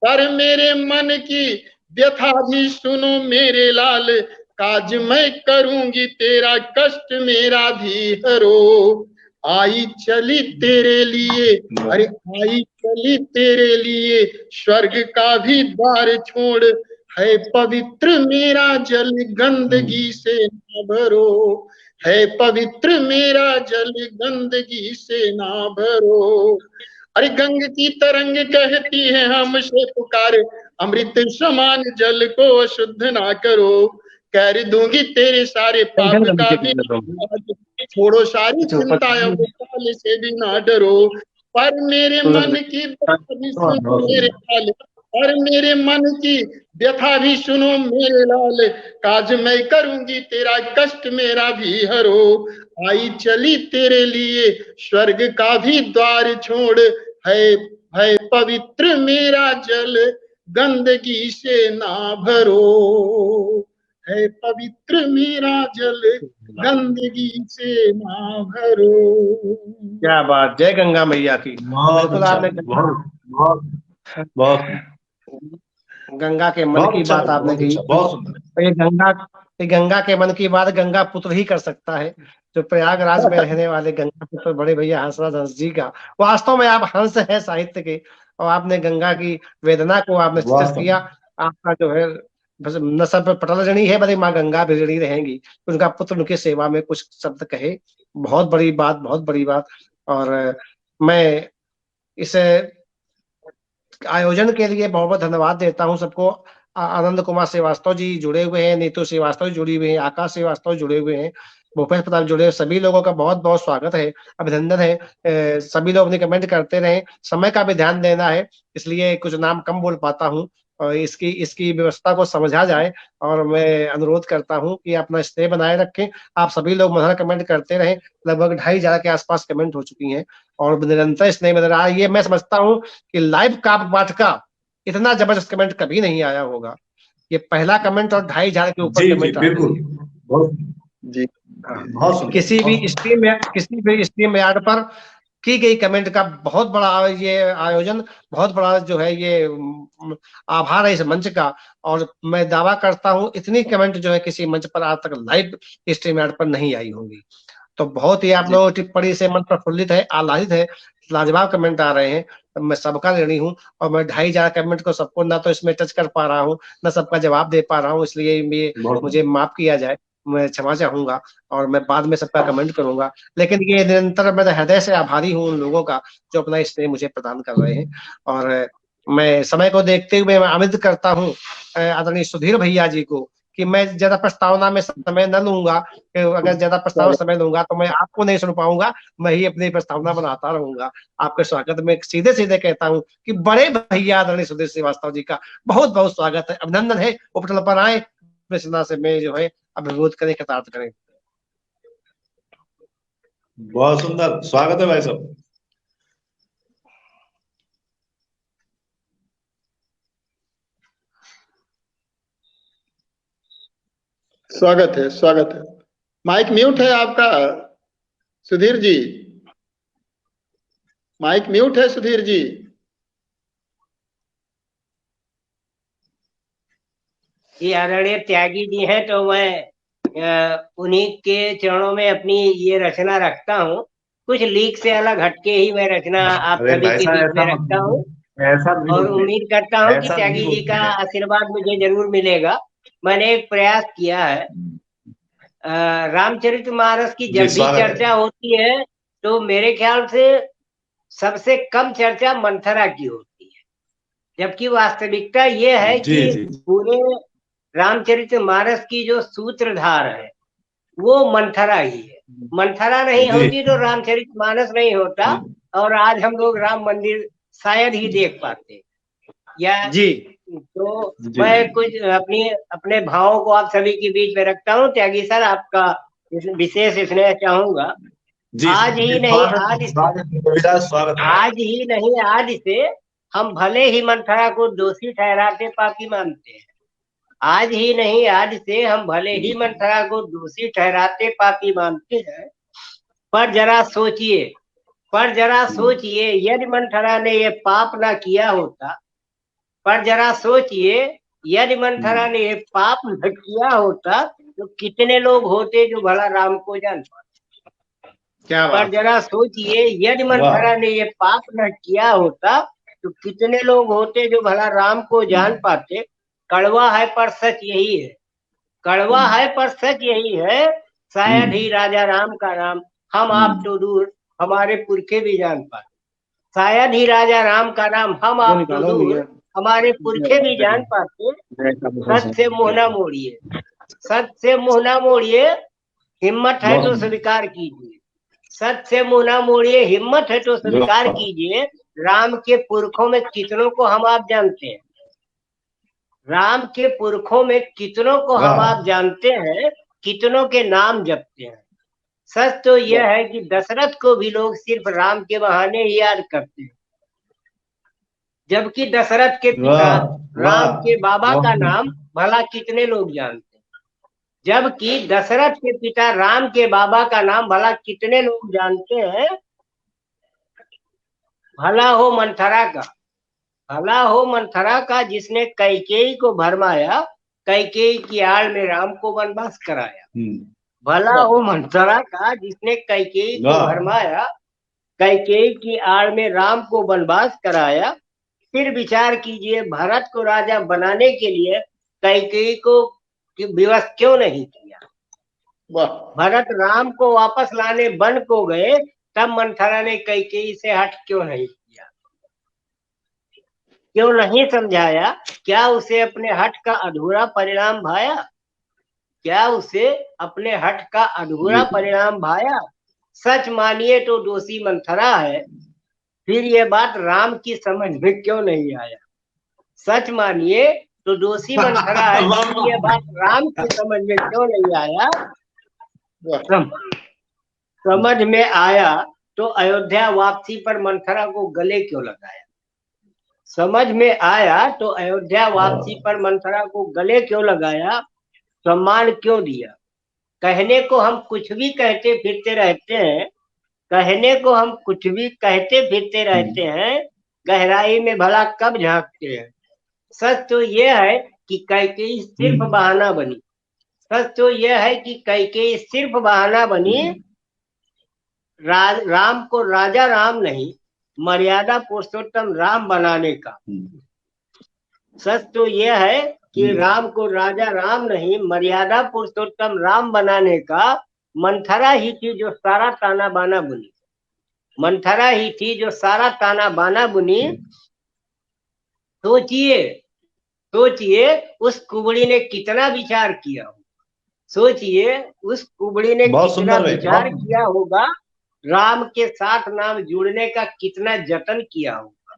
पर मेरे मन की व्यथा भी सुनो मेरे लाल। काज मैं करूंगी तेरा कष्ट मेरा भी हरो। आई चली तेरे लिए, अरे आई चली तेरे लिए, स्वर्ग का भी द्वार छोड़। है पवित्र मेरा जल, गंदगी से ना भरो। है पवित्र मेरा जल, गंदगी से ना भरो। अरे गंग की तरंग कहती है हमसे पुकार, अमृत समान जल को अशुद्ध ना करो। कर दूंगी तेरे सारे पाप का भी, छोड़ो सारी चिंता, काल से भी ना डरो। पर मेरे मन की व्यथा भी सुनो मेरे लाल, पर मेरे मन की व्यथा भी सुनो मेरे लाल। काज मैं करूंगी तेरा कष्ट मेरा भी हरो। आई चली तेरे लिए, स्वर्ग का भी द्वार छोड़। है पवित्र मेरा जल, गंदगी से ना भरो। है पवित्र मेरा जल, गंदगी से ना भरो। क्या बात, जय गंगा मैया की। बिल्कुल आपने गंगा के मन की बात आपने की। ये गंगा के मन की बात गंगा पुत्र ही कर सकता है, जो प्रयागराज में रहने वाले गंगा पुत्र बड़े भैया हंसराज हंस जी का। वास्तव में आप हंस हैं साहित्य के, और आपने गंगा की वेदना को आपने चित्रित किया। आपका जो है बस न सब पटल ऋणी है, बल्कि माँ गंगा भी ऋणी रहेंगी। उनका पुत्र उनकी सेवा में कुछ शब्द कहे, बहुत बड़ी बात, बहुत बड़ी बात। और मैं इस आयोजन के लिए बहुत बहुत धन्यवाद देता हूँ सबको। आनंद कुमार श्रीवास्तव जी जुड़े हुए हैं, नीतू श्रीवास्तव जुड़ी हुई हैं, आकाश श्रीवास्तव जुड़े हुए हैं, भूपेश प्रताप जुड़े हुए, सभी लोगों का बहुत बहुत स्वागत है, अभिनंदन है। सभी लोग अपने कमेंट करते रहे, समय का भी ध्यान देना है, इसलिए कुछ नाम कम बोल पाता हूँ, और इसकी व्यवस्था को समझा जाए। और मैं अनुरोध करता हूँ कि अपना स्नेह बनाए रखें। आप सभी लोग मनहर कमेंट करते रहे, लगभग 2500 के आसपास कमेंट हो चुकी हैं, और निरंतर स्नेह बना रहा है। ये मैं समझता हूँ कि लाइव काव्य पाठ का इतना जबरदस्त कमेंट कभी नहीं आया होगा। ये पहला कमेंट और 2500 के ऊपर कमेंट आ रहे हैं। जी, किसी भी स्ट्रीम यार्ड पर की गई कमेंट का बहुत बड़ा ये आयोजन, बहुत बड़ा जो है ये आभार है इस मंच का। और मैं दावा करता हूं इतनी कमेंट जो है किसी मंच पर आज तक लाइव स्ट्रीम यार्ड पर नहीं आई होंगी। तो बहुत ही आप लोग टिप्पणी से मन प्रफुल्लित है, आह्लादित है लाजवाब कमेंट आ रहे हैं। मैं सबका ऋणी हूँ और मैं 2,500 कमेंट को सबको ना तो इसमें टच कर पा रहा हूँ, ना सबका जवाब दे पा रहा हूँ, इसलिए मुझे माफ किया जाए, मैं क्षमा चाहूंगा और मैं बाद में सबका कमेंट करूंगा। लेकिन ये निरंतर मैं हृदय से आभारी हूँ उन लोगों का जो अपना स्नेह मुझे प्रदान कर रहे हैं। और मैं समय को देखते हुए मैं उम्मीद करता हूँ आदरणीय सुधीर भैया जी को कि मैं ज्यादा प्रस्तावना में समय न लूंगा, अगर ज्यादा प्रस्तावना समय लूंगा तो मैं आपको नहीं सुन पाऊंगा, मैं ही अपनी प्रस्तावना बनाता रहूंगा। आपके स्वागत में सीधे सीधे कहता हूँ कि बड़े भैया आदरणीय सुधीर श्रीवास्तव जी का बहुत बहुत स्वागत है, अभिनंदन है। उपटल पर आए, प्रश्ना से मैं जो है अभिभूत करें, कृतार्थ करें। बहुत सुंदर स्वागत है भाई साहब। स्वागत है, स्वागत है। माइक म्यूट है आपका सुधीर जी, माइक म्यूट है सुधीर जी। ये आदरणीय त्यागी जी हैं, तो मैं उन्हीं के चरणों में अपनी ये रचना रखता हूँ। कुछ लीक से अलग हटके ही मैं रचना आप अरे सभी भाई के साहब बीच में ऐसा मत रखता हूँ बोलिए, ऐसा नहीं और बोलते, उम्मीद करता हूँ कि ऐसा त्यागी नहीं जी का बोलते हैं। आशीर्वाद मुझे जरूर मिलेगा। मैंने एक प्रयास किया है। रामचरितमानस की जी जब भी स्वागत है। चर्चा होती है तो मेरे ख्याल से सबसे कम चर्चा मंथरा की होती है, जबकि वास्तविकता ये है जी कि जी पूरे रामचरितमानस की जो सूत्रधार है वो मंथरा ही है। मंथरा नहीं जी होती तो रामचरितमानस नहीं होता जी और आज हम लोग राम मंदिर शायद ही देख पाते। या जी तो जी मैं कुछ अपने भावों को आप सभी के बीच में रखता हूँ। त्यागी सर, आपका विशेष स्नेह चाहूंगा। जी आज ही नहीं आज से स्वागत है। आज ही नहीं आज से हम भले ही मंथरा को दोषी ठहराते पापी मानते हैं। आज ही नहीं आज से हम भले ही मंथरा को दोषी ठहराते पापी मानते हैं, पर जरा सोचिए यदि मंथरा ने ये पाप ना किया होता, पर जरा सोचिए यदि मंथरा ने ये पाप न किया होता तो कितने लोग होते जो भला राम को जान पाते। क्या पर बात, जरा सोचिए यदि मंथरा ने ये पाप न किया होता तो कितने लोग होते जो भला राम को जान पाते। कड़वा है पर सच यही है, कड़वा है पर सच यही है, शायद ही राजा राम का नाम हम आप तो दूर हमारे पुरखे भी जान पाते। शायद ही राजा राम का नाम हम वो आप तो निकालो दूर हमारे पुरखे भी जान पाते। सच से मुंह न मोड़िए, सच से मुंह न मोड़िए, हिम्मत है तो स्वीकार कीजिए। सच से मुंह न मोड़िए, हिम्मत है तो स्वीकार कीजिए। राम के पुरखों में कितनों को हम आप जानते हैं, राम के पुरखों में कितनों को हम आप जानते हैं, कितनों के नाम जपते हैं। सच तो यह है कि दशरथ को भी लोग सिर्फ राम के बहाने ही याद करते हैं, जबकि दशरथ के पिता राम के बाबा का नाम भला कितने लोग जानते हैं। जबकि दशरथ के पिता राम के बाबा का नाम भला कितने लोग जानते हैं। भला हो मंथरा का, भला हो मंथरा का जिसने कैकेयी को भरमाया, कैकेयी की आड़ में राम को वनवास कराया। भला हो मंथरा का जिसने कैकेयी को भरमाया, कैकेयी की आड़ में राम को वनवास कराया। फिर विचार कीजिए, भरत को राजा बनाने के लिए कैकेयी को विवश क्यों नहीं किया। भरत राम को वापस लाने वन को गए, तब मंथरा ने कैकेयी से हट क्यों नहीं किया, क्यों नहीं समझाया। क्या उसे अपने हट का अधूरा परिणाम भाया, क्या उसे अपने हट का अधूरा परिणाम भाया। सच मानिए तो दोषी मंथरा है, फिर ये बात राम की समझ में क्यों नहीं आया। सच मानिए तो दोषी मंथरा है, फिर ये बात राम की समझ में क्यों नहीं आया। समझ में आया तो अयोध्या वापसी पर मंथरा को गले क्यों लगाया। समझ में आया तो अयोध्या वापसी पर मंथरा को गले क्यों लगाया, सम्मान क्यों दिया। कहने को हम कुछ भी कहते फिरते रहते हैं, कहने को हम कुछ भी कहते फिरते रहते हैं, गहराई में भला कब झांकते हैं। सच तो यह है कि कैकेयी सिर्फ बहाना बनी, सच तो यह है कि कैकेयी सिर्फ बहाना बनी। राम को राजा राम नहीं, मर्यादा पुरुषोत्तम राम बनाने का। सच तो यह है कि राम को राजा राम नहीं, मर्यादा पुरुषोत्तम राम बनाने का मंथरा ही थी जो सारा ताना बाना बुनी। मंथरा ही थी जो सारा ताना बाना बुनी। सोचिए सोचिए उस कुबड़ी ने कितना विचार किया हो। सोचिए उस कुबड़ी ने बहुत कितना सुंदर है, विचार बहुत किया होगा, राम के साथ नाम जुड़ने का कितना जतन किया होगा।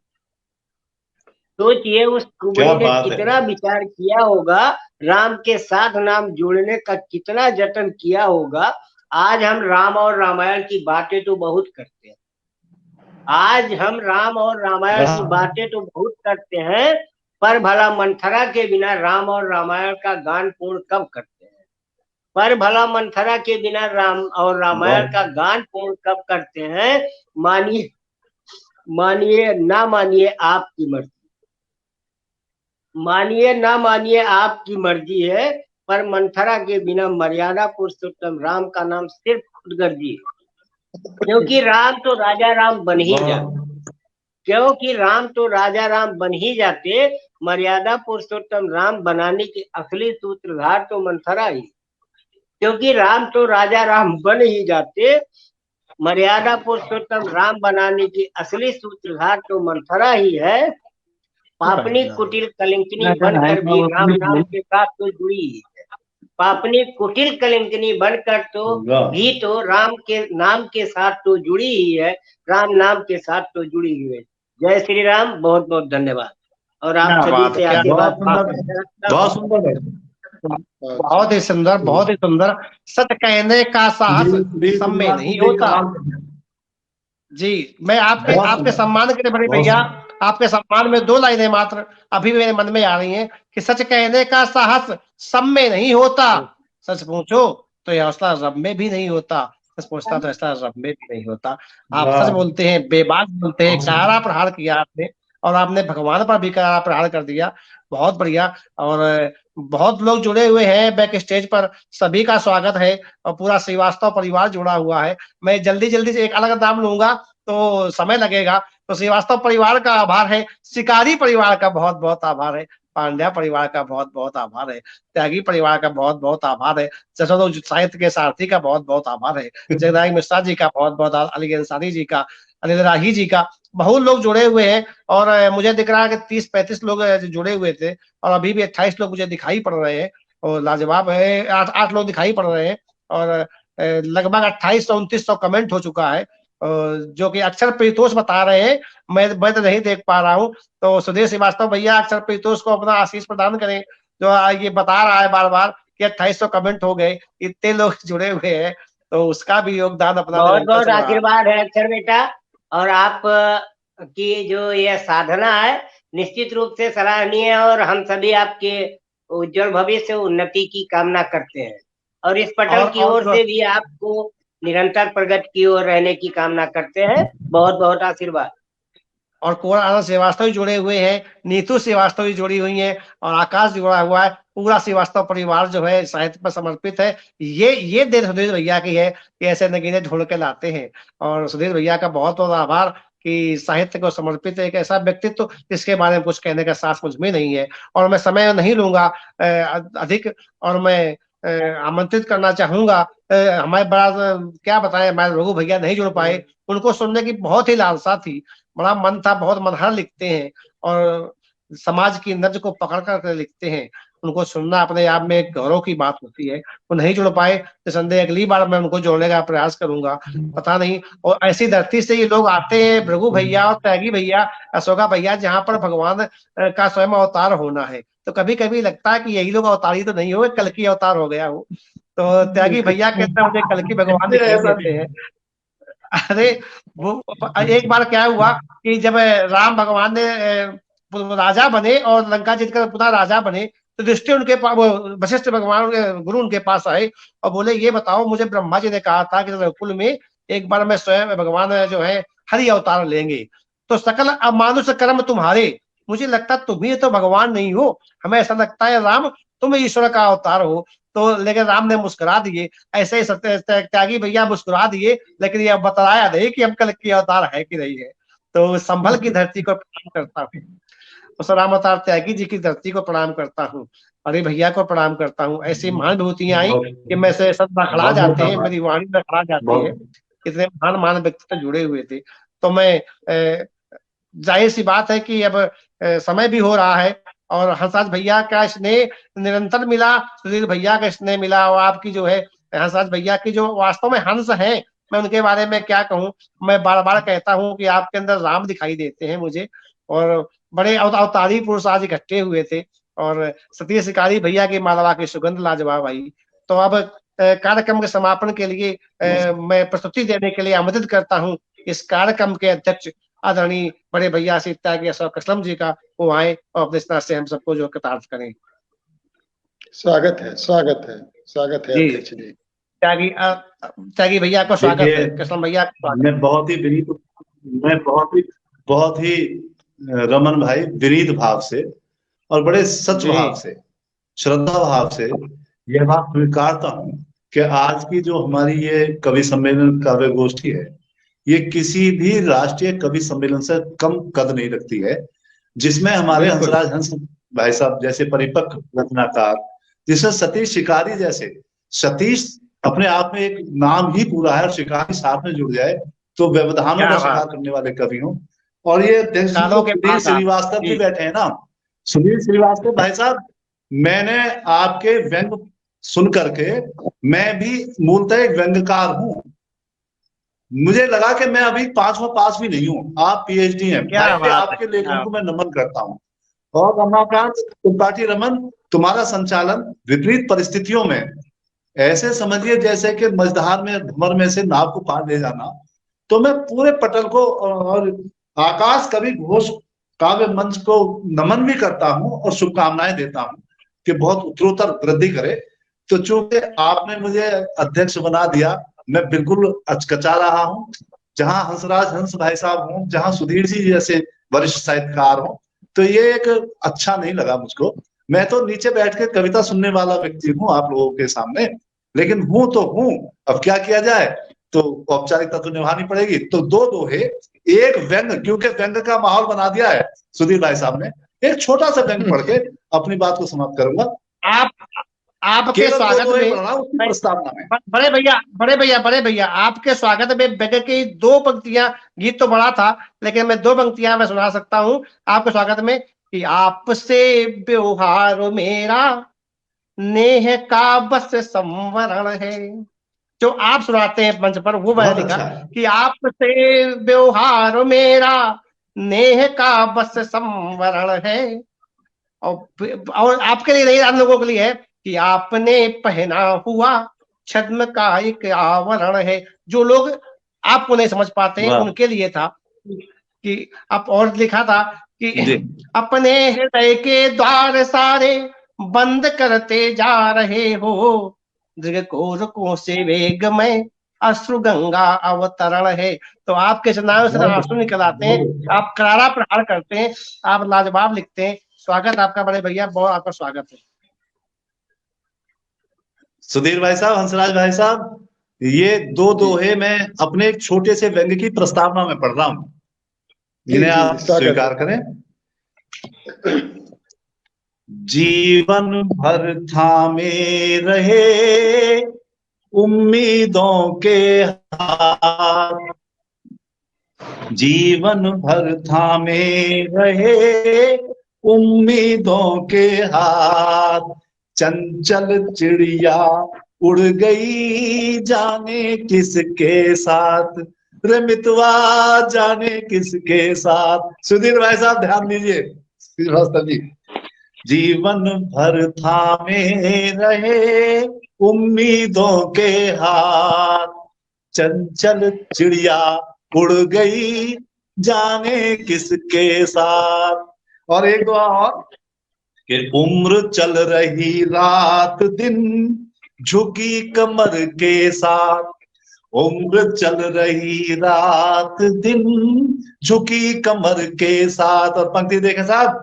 सोचिए उस कुबड़ी क्या ने बात है। कितना विचार किया होगा, राम के साथ नाम जुड़ने का कितना जतन किया होगा। आज हम राम और रामायण की बातें तो बहुत करते हैं, आज हम राम और रामायण की बातें तो बहुत करते हैं, पर भला मंथरा के बिना राम और रामायण का गान पूर्ण कब करते हैं? पर भला मंथरा के बिना राम और रामायण का गान पूर्ण कब करते हैं? मानिए मानिए ना मानिए आपकी मर्जी, मानिए ना मानिए आपकी मर्जी है, पर मंथरा के बिना मर्यादा पुरुषोत्तम राम का नाम सिर्फ खुदगर्जी है। क्योंकि राम तो राजा राम बन ही जाते, क्योंकि राम तो राजा राम बन ही जाते, मर्यादा पुरुषोत्तम राम बनाने की असली सूत्रधार तो मंथरा ही। क्योंकि राम तो राजा राम बन ही जाते, मर्यादा पुरुषोत्तम राम बनाने की असली सूत्रधार तो मंथरा ही है। पापनी कुटिल कलिंकनी बनकर भी राम नाम के साथ तो जुड़ी ही है। पापनी कुटिल कलिंकनी बनकर तो भी तो राम के नाम के साथ तो जुड़ी ही है, राम नाम के साथ तो जुड़ी हुई है। जय श्री राम, बहुत बहुत धन्यवाद। और आप सभी से आशीर्वाद बहुत सुंदर है, बहुत ही सुंदर, बहुत ही सुंदर। सच कहने का साहस सब में नहीं होता। जी, मैं आपके सम्मान के लिए बड़े भैया, आपके सम्मान में 2 लाइनें मात्र अभी मेरे मन में आ रही हैं कि सच कहने का साहस सब में नहीं होता, सच पूछो तो यह हौसला रब में भी नहीं होता, सच पूछता तो ऐसा रब में भी नहीं होता। आप सच बोलते हैं, बेबाक बोलते हैं, करारा प्रहार किया आपने, और आपने भगवान पर भी करारा प्रहार कर दिया। बहुत बढ़िया। और बहुत लोग जुड़े हुए हैं बैक स्टेज पर, सभी का स्वागत है, और पूरा श्रीवास्तव परिवार जुड़ा हुआ है। मैं जल्दी जल्दी से एक अलग नाम लूंगा तो समय लगेगा। तो श्रीवास्तव परिवार का आभार है, शिकारी परिवार का बहुत बहुत आभार है, पांड्या परिवार का बहुत बहुत आभार है, त्यागी परिवार का बहुत बहुत आभार है, चचो साहित्य के सारथी का बहुत बहुत आभार है, जगदाई मिश्रा जी का बहुत बहुत, अली अंसारी जी का, अनिल राही जी का, बहुत लोग जुड़े हुए हैं। और मुझे दिख रहा है कि 30-35 लोग जुड़े हुए थे, और अभी भी 28 लोग मुझे दिखाई पड़ रहे हैं, और लाजवाब है, 8 लोग दिखाई पड़ रहे हैं, और लगभग 2800-2900 कमेंट हो चुका है, जो कि अक्षर परितोष बता रहे हैं। मैं तो नहीं देख पा रहा हूँ, तो सुधीर श्रीवास्तव भैया अक्षर परितोष को अपना आशीष प्रदान करें, जो ये बता रहा है बार बार कि 2800 कमेंट हो गए, इतने लोग जुड़े हुए हैं, तो उसका भी योगदान अपना बहुत बहुत आशीर्वाद है अक्षर बेटा। और आप की जो यह साधना है निश्चित रूप से सराहनीय है, और हम सभी आपके उज्जवल भविष्य उन्नति की कामना करते हैं, और इस पटल की ओर से भी आपको निरंतर प्रगति की ओर रहने की कामना करते हैं। बहुत बहुत आशीर्वाद। और कुंवर आनंद श्रीवास्तव जुड़े हुए हैं, नीतू श्रीवास्तव जुड़ी हुई हैं, और आकाश जुड़ा हुआ है। पूरा श्रीवास्तव परिवार जो है साहित्य पर समर्पित है। ये देर सुधीर भैया की है कि ऐसे नगीने ढूंढ के लाते हैं, और सुधीर भैया का बहुत बहुत आभार कि साहित्य को समर्पित एक ऐसा व्यक्तित्व जिसके बारे में कुछ कहने का साहस मुझ में नहीं है। और मैं समय नहीं लूंगा अधिक, और मैं आमंत्रित करना चाहूंगा, हमारे बड़ा क्या बताएं, हमारे रघु भैया नहीं जुड़ पाए, उनको सुनने की बहुत ही लालसा थी, बड़ा मन था, बहुत मनहर लिखते हैं, और समाज की नब्ज को पकड़ कर लिखते हैं। उनको सुनना अपने आप में एक गौरव की बात होती है। वो नहीं जुड़ पाए, तो संदेह अगली बार मैं उनको जोड़ने का प्रयास करूंगा, पता नहीं। और ऐसी धरती से ये लोग आते हैं, भृगु भैया और त्यागी भैया, अशोका भैया, जहाँ पर भगवान का स्वयं अवतार होना है। तो कभी कभी लगता है कि यही लोग अवतारी तो नहीं हो, कल की अवतार हो गया हो। तो त्यागी भैया कहते हैं मुझे कल की भगवान दिखाई देते हैं। अरे वो एक बार क्या हुआ कि जब राम भगवान ने राजा बने और लंका जीत कर पुनः राजा बने, तो दृष्टि उनके पास, वशिष्ठ भगवान गुरु उनके पास आए और बोले, ये बताओ, मुझे ब्रह्मा जी ने कहा था कि रघुकुल में एक बार मैं स्वयं भगवान जो है हरि अवतार लेंगे, तो सकल अमानुष कर्म तुम्हारे, मुझे लगता तुम ही तो भगवान नहीं हो, हमें ऐसा लगता है राम तुम ईश्वर का अवतार हो। तो लेकिन राम ने मुस्कुरा दिए, ऐसे ही त्यागी भैया मुस्कुरा दिए, लेकिन ये बताया नहीं कि हम कल की अवतार है कि नहीं है। तो संभल की धरती को प्रणाम करता हूँ, उस राम अवतार त्यागी जी की धरती को प्रणाम करता हूँ, अरे भैया को प्रणाम करता हूँ। ऐसी महान विभूतियां आई कि मैं से सब लखड़ा बहुत बहुत जाते हैं, आभार। मेरी वाणी लखड़ा जाती है, बहुत इतने महान महान व्यक्तित्व जुड़े हुए थे। तो मैं जाहिर सी बात है कि अब समय भी हो रहा है और हंसराज भैया का स्नेह निरंतर मिला, सुधीर भैया का स्नेह मिला, और आपकी जो है हंसराज भैया की जो वास्तव में हंस हैं, मैं उनके बारे में क्या कहूँ। मैं बार बार कहता हूँ कि आपके अंदर राम दिखाई देते हैं मुझे, और बड़े अवतारी पुरुष आज इकट्ठे हुए थे, और सतीश शिकारी भैया की मालवा की सुगंध लाजवाब आई। तो अब कार्यक्रम के समापन के लिए मैं प्रस्तुति देने के लिए आमंत्रित करता हूँ इस कार्यक्रम के अध्यक्ष आदरणीय बड़े भैया से त्यागी अशोक असलम जी का, वो आए और अपने तरह से हम सबको जो कृतार्थ करें। स्वागत है, स्वागत है, स्वागत है जी अध्यक्ष जी। त्यागी भैया को स्वागत है, कसलम भैया को स्वागत। मैं बहुत ही रमन भाई विनीत भाव से और बड़े सच भाव से, श्रद्धा भाव से यह बात स्वीकारता हूँ कि आज की जो हमारी ये कवि सम्मेलन काव्य गोष्ठी है, ये किसी भी राष्ट्रीय कवि सम्मेलन से कम कद नहीं रखती है, जिसमें हमारे हंसराज हंस भाई साहब जैसे परिपक्व रचनाकार, जिसमें सतीश शिकारी जैसे, सतीश अपने आप में एक नाम ही पूरा है और शिकारी साथ में जुड़ जाए तो व्यवधानों का शिकार करने वाले कवि हों। और ये सुधीर श्रीवास्तव भी बैठे हैं ना, सुधीर श्रीवास्तव भाई साहब, मैंने आपके व्यंग सुन करके, मैं भी मूलतः एक व्यंग्यकार हूँ, मुझे लगा कि मैं अभी 5वां पास भी नहीं हूँ, आप पीएचडी हैं भाई, आपके लेखन को मैं नमन करता हूँ। और रमाकांत त्रिपाठी रमन, तुम्हारा संचालन विपरीत परिस्थितियों में ऐसे समझिए जैसे कि मझधार में भंवर में से नाव को पार ले जाना, तो मैं पूरे पटल को और आकाश कवि घोष काव्य मंच को नमन भी करता हूँ और शुभकामनाएं देता हूँ कि बहुत उत्तरोत्तर वृद्धि करे। तो चूंकि आपने मुझे अध्यक्ष बना दिया, मैं बिल्कुल अचकचा रहा हूँ। जहां हंसराज हंस भाई साहब हों, जहां सुधीर जी जैसे वरिष्ठ साहित्यकार हों, तो ये एक अच्छा नहीं लगा मुझको। मैं तो नीचे बैठ के कविता सुनने वाला व्यक्ति हूँ आप लोगों के सामने, लेकिन हूं तो हूं, अब क्या किया जाए, तो औपचारिकता तो निभानी पड़ेगी। तो दो दोहे, एक व्यंग, क्योंकि व्यंग का माहौल बना दिया है सुधीर भाई साहब ने, एक छोटा सा व्यंग पढ़ के अपनी बात को समाप्त करूंगा। आपके स्वागत में प्रस्तावना में बड़े भैया आपके स्वागत में व्यंग की 2 पंक्तियां, गीत तो बड़ा था लेकिन मैं 2 पंक्तियां मैं सुना सकता हूं आपके स्वागत में कि आपसे व्यवहार मेरा नेह का बस संवरण है। जो आप सुनाते हैं मंच पर वो मैंने लिखा कि आपसे व्यवहार मेरा नेह का बस संवरण है, और आपके लिए नहीं, अन्य लोगों के लिए है कि आपने पहना हुआ छद्म का एक आवरण है। जो लोग आपको नहीं समझ पाते उनके लिए था कि आप, और लिखा था कि अपने हृदय के द्वार सारे बंद करते जा रहे हो, दृगकोरकों से वेग में अश्रु गंगा अवतरण है। तो आपके चनायों से आंसू निकल आते हैं, आप करारा प्रहार करते हैं, आप लाजवाब लिखते हैं। स्वागत आपका बड़े भैया, बहुत आपका स्वागत है। सुधीर भाई साहब, हंसराज भाई साहब, ये 2 दोहे मैं अपने एक छोटे से व्यंग्य की प्रस्तावना में पढ़ रहा हूं, जिन्हें आप स्वीकार करें। जीवन भर थामे रहे उम्मीदों के हाथ, जीवन भर थामे रहे उम्मीदों के हाथ, चंचल चिड़िया उड़ गई जाने किसके साथ, रे मितवा जाने किसके साथ। सुधीर भाई साहब ध्यान दीजिए, श्रीवास्तव जी, जीवन भर थामे रहे उम्मीदों के हाथ, चंचल चिड़िया उड़ गई जाने किसके साथ। और एक दुआ और कि उम्र चल रही रात दिन झुकी कमर के साथ, उम्र चल रही रात दिन झुकी कमर के साथ। और पंक्ति देखें साहब,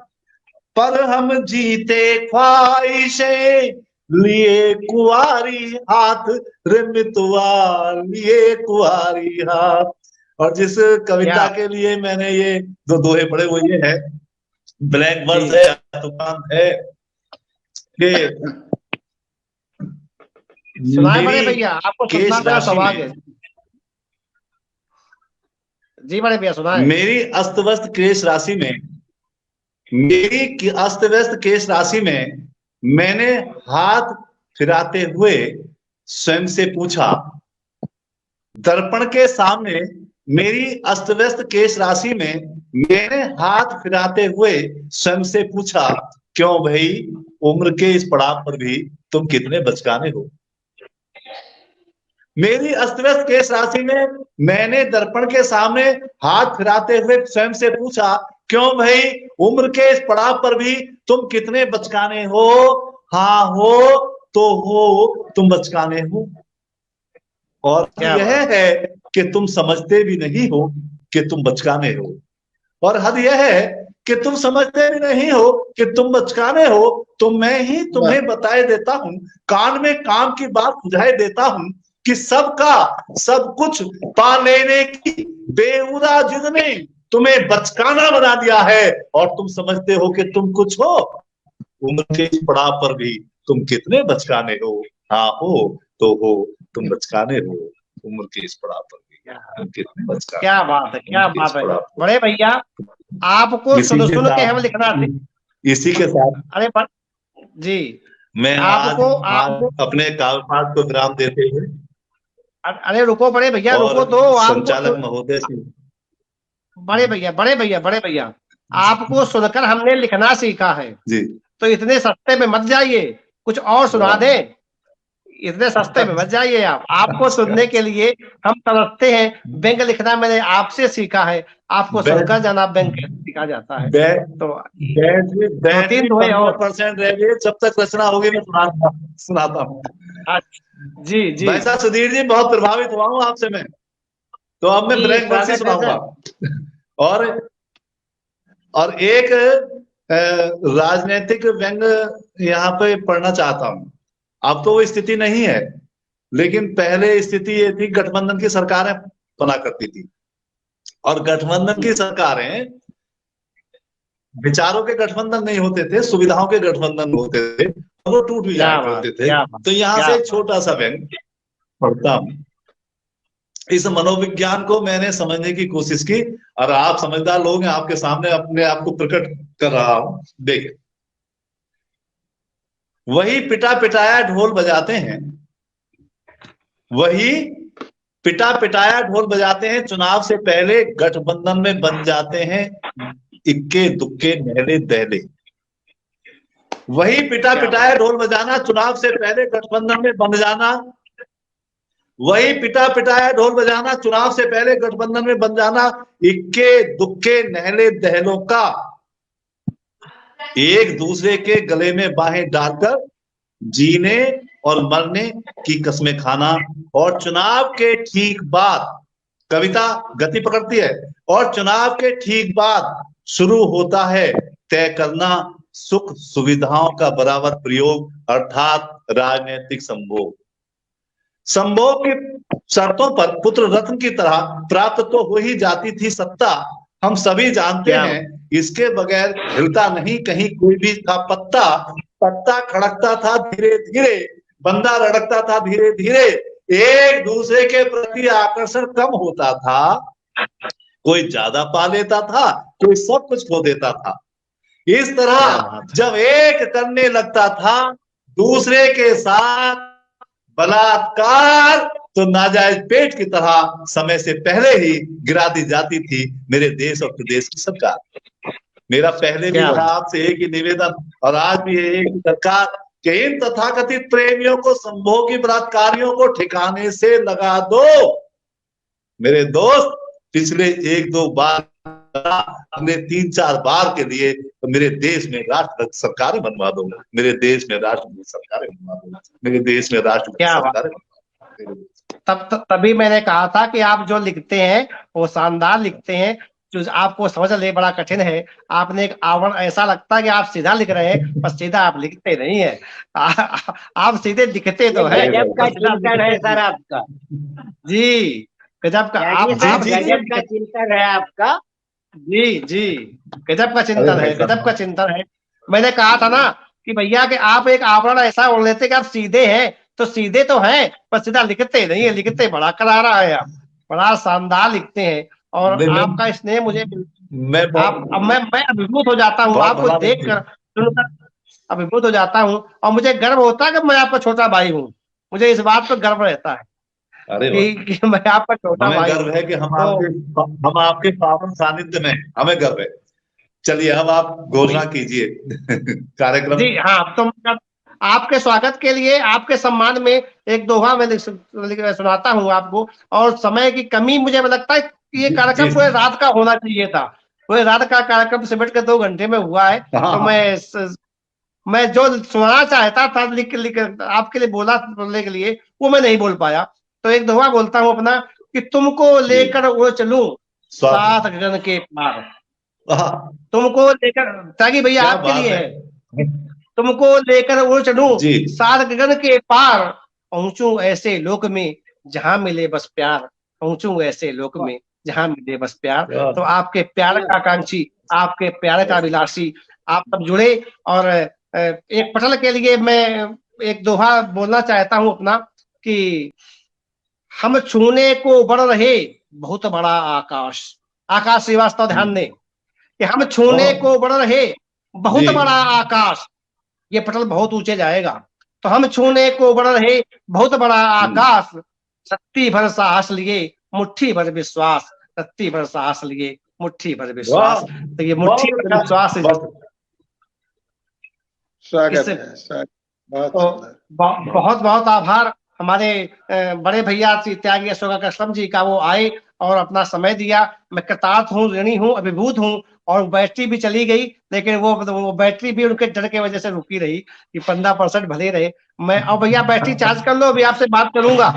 पर हम जीते ख्वाहिशे लिए कुआरी हाथ, रे मितवा लिए कुआरी हाथ। और जिस कविता के लिए मैंने ये दो दोहे पढ़े वो ये है, ब्लैक वर्स है, तूफान है कि सुनाए बड़े भैया, आपको सुनना मेरा सौभाग्य है। जी बड़े भैया सुनाए। मेरी अस्त व्यस्त केश राशि में, मेरी अस्त व्यस्त केश राशि में मैंने हाथ फिराते हुए स्वयं से पूछा, दर्पण के सामने मेरी अस्त व्यस्त केश राशि में मैंने हाथ फिराते हुए स्वयं से पूछा, क्यों भाई उम्र के इस पड़ाव पर भी तुम कितने बचकाने हो। मेरी अस्त व्यस्त केश राशि में मैंने दर्पण के सामने हाथ फिराते हुए स्वयं से पूछा, क्यों भाई उम्र के इस पड़ाव पर भी तुम कितने बचकाने हो। हाँ हो तो हो, तुम बचकाने हो। और यह है कि तुम समझते भी नहीं हो कि तुम बचकाने हो, और हद यह है कि तुम समझते भी नहीं हो कि तुम बचकाने हो। तो मैं ही तुम्हें बताए देता हूं, कान में काम की बात बुझाए देता हूं कि सबका सब कुछ पा लेने की बेहुदा जिद ने तुम्हें बचकाना बना दिया है, और तुम समझते हो कि तुम कुछ हो। उम्र के इस पड़ाव पर भी तुम कितने बचकाने हो। हाँ हो तो हो, तुम बचकाने हो। उम्र के इस पड़ाव पर भी तुम कितने बचकाने। क्या बात है, क्या बात है बड़े भैया, आपको सुन सुन के हम लिखना थे। इसी के साथ अरे जी मैं आपको आज अपने काव्यपाठ को विराम देते हुए, अरे रुको बड़े भैया, रुको तो संचालक महोदय से, बड़े भैया आपको सुनकर हमने लिखना सीखा है जी, तो इतने सस्ते में मत जाइए, कुछ और सुना दें। इतने सस्ते में मत जाइए आप, आपको सुनने के लिए हम तरसते हैं। व्यंग लिखना मैंने आपसे सीखा है, आपको सुनकर जाना व्यंग सीखा जाता है। तो 15% रह गए, जब तक रचना होगी मैं सुनाता हूँ। जी जी भाई साहब सुधीर जी, बहुत प्रभावित हुआ हूँ आपसे मैं, तो अब मैं ब्लैक वर्स ही सुनाऊंगा। और एक राजनीतिक व्यंग यहाँ पे पढ़ना चाहता हूँ। अब तो वो स्थिति नहीं है, लेकिन पहले स्थिति ये थी, गठबंधन की सरकारें बना करती थी, और गठबंधन की सरकारें विचारों के गठबंधन नहीं होते थे, सुविधाओं के गठबंधन होते थे, वो टूट भी जाया करते थे। तो यहाँ से एक छोटा सा व्यंग पढ़ता हूँ। इस मनोविज्ञान को मैंने समझने की कोशिश की, और आप समझदार लोग हैं, आपके सामने अपने आप को प्रकट कर रहा हूं। देखिए, वही पिटा पिटाया ढोल बजाते हैं, वही पिटा पिटाया ढोल बजाते हैं, चुनाव से पहले गठबंधन में बन जाते हैं इक्के दुक्के नहले दहले। वही पिटा पिटाया ढोल बजाना, चुनाव से पहले गठबंधन में बन जाना, वही पिटा पिटाया ढोल बजाना, चुनाव से पहले गठबंधन में बन जाना, इक्के दुक्के नहले दहलों का एक दूसरे के गले में बाहें डालकर जीने और मरने की कस्में खाना, और चुनाव के ठीक बाद, कविता गति पकड़ती है, और चुनाव के ठीक बाद शुरू होता है तय करना सुख सुविधाओं का बराबर प्रयोग, अर्थात राजनीतिक संभोग। संभोग की शर्तों पर पुत्र रत्न की तरह प्राप्त तो हो ही जाती थी सत्ता, हम सभी जानते हैं, इसके बगैर हिलता नहीं कहीं कोई भी था पत्ता। पत्ता खड़कता था धीरे धीरे, बंदा रड़कता था धीरे धीरे, एक दूसरे के प्रति आकर्षण कम होता था, कोई ज्यादा पा लेता था, कोई सब कुछ खो देता था। इस तरह जब एक करने लगता था दूसरे के साथ बलात्कार, तो नाजायज पेट की तरह समय से पहले ही गिरा दी जाती थी मेरे देश और प्रदेश की सरकार। मेरा पहले भी था आपसे एक ही निवेदन, और आज भी एक ही सरकार, कि इन तथाकथित प्रेमियों को, संभोगी बलात्कारियों को ठिकाने से लगा दो। मेरे दोस्त, पिछले एक दो बार, हमने 3-4 बार के लिए तो मेरे देश में राष्ट्र सरकारें बनवा दो, मेरे देश में राष्ट्र सरकारें बनवा दो, मेरे देश में राष्ट्र सरकारें। तभी मैंने कहा था कि आप जो लिखते हैं वो शानदार लिखते हैं, जो आपको समझ ले बड़ा कठिन है। आपने एक आवरण ऐसा लगता है कि आप सीधा लिख रहे हैं, पर सीधा आप लिखते नहीं है। आप सीधे दिखते तो है सर आपका जी। गजब का। त्यागी आप साहब, जी, गजब का चिंतन है आपका। जी जी, गजब का अरे चिंतन भाई है, साहब, गजब का चिंतन है। मैंने कहा था ना कि भैया कि आप एक आवरण ऐसा ओढ़ लेते कि आप सीधे हैं, तो सीधे तो हैं पर सीधा लिखते नहीं है, लिखते बड़ा करारा है आप, बड़ा शानदार लिखते हैं। और नहीं आपका स्नेह मुझे, मैं आप, अब मैं अभिभूत हो जाता हूँ बहुत आपको भला देख व्यक्ति कर, सुनकर अभिभूत हो जाता हूँ। और मुझे गर्व होता है कि मैं आपका छोटा भाई हूँ, मुझे इस बात पर गर्व रहता है अरे वाह, कि मैं आपका छोटा हमें भाई हूँ। गर्व है कि तो हम आपके पावन सानिध्य में हैं। हमें गर्व है। चलिए अब आप घोषणा कीजिए कार्यक्रम। जी हाँ, तो मैं आपके स्वागत के लिए, आपके सम्मान में एक दोहा मैं सुनाता हूँ आपको। और समय की कमी, मुझे लगता है कि ये जी, जी। कार्यक्रम पूरे रात का होना चाहिए था, पूरे रात का कार्यक्रम सिमट के 2 घंटे में हुआ है। तो हाँ, मैं जो सुनाना चाहता था लिख लिख आपके लिए बोलने के लिए, वो मैं नहीं बोल पाया। तो एक दोहा बोलता हूँ अपना, कि तुमको जी, लेकर उड़ चलूं स्वागत। 7 गगन के पार। हाँ, तुमको लेकर, ताकि भैया क्या आपके बात लिए है। है, तुमको लेकर उड़ चलूं जी, 7 गगन के पार, पहुंचूं ऐसे लोक में जहां मिले बस प्यार, पहुंचूं ऐसे लोक में जहां मिले बस प्यार। क्या तो आपके प्यार का आकांक्षी, आपके प्यार का अभिलाषी, आप सब जुड़े। और एक पटल के लिए मैं एक दोहा बोलना चाहता हूं अपना, कि हम छूने को बढ़ रहे बहुत बड़ा आकाश। आकाश श्रीवास्तव, ध्यान दें कि हम छूने बहुत। को बढ़ रहे जी, बहुत बड़ा आकाश, ये पटल बहुत ऊंचे जाएगा। तो हम छूने को बढ़ रहे बहुत बड़ा आकाश, रत्ती भर साहस लिए मुट्ठी भर विश्वास, रत्ती भर साहस लिए मुट्ठी भर वाह, विश्वास। तो ये मुट्ठी बहुत भर अच्छा, विश्वास बहुत इस, स्वागत है, स्वागत। बहुत तो सुंदर। बहुत बहुत आभार हमारे बड़े भैया त्यागी अशोक कसलम जी का, वो आए और अपना समय दिया। मैं कृतार्थ हूँ, ऋणी हूँ, अभिभूत हूँ। और बैटरी भी चली गई, लेकिन वो बैटरी भी उनके डर के वजह से रुकी रही कि 15% भले रहे। मैं, और भैया बैटरी चार्ज कर लो, अभी आपसे बात करूंगा,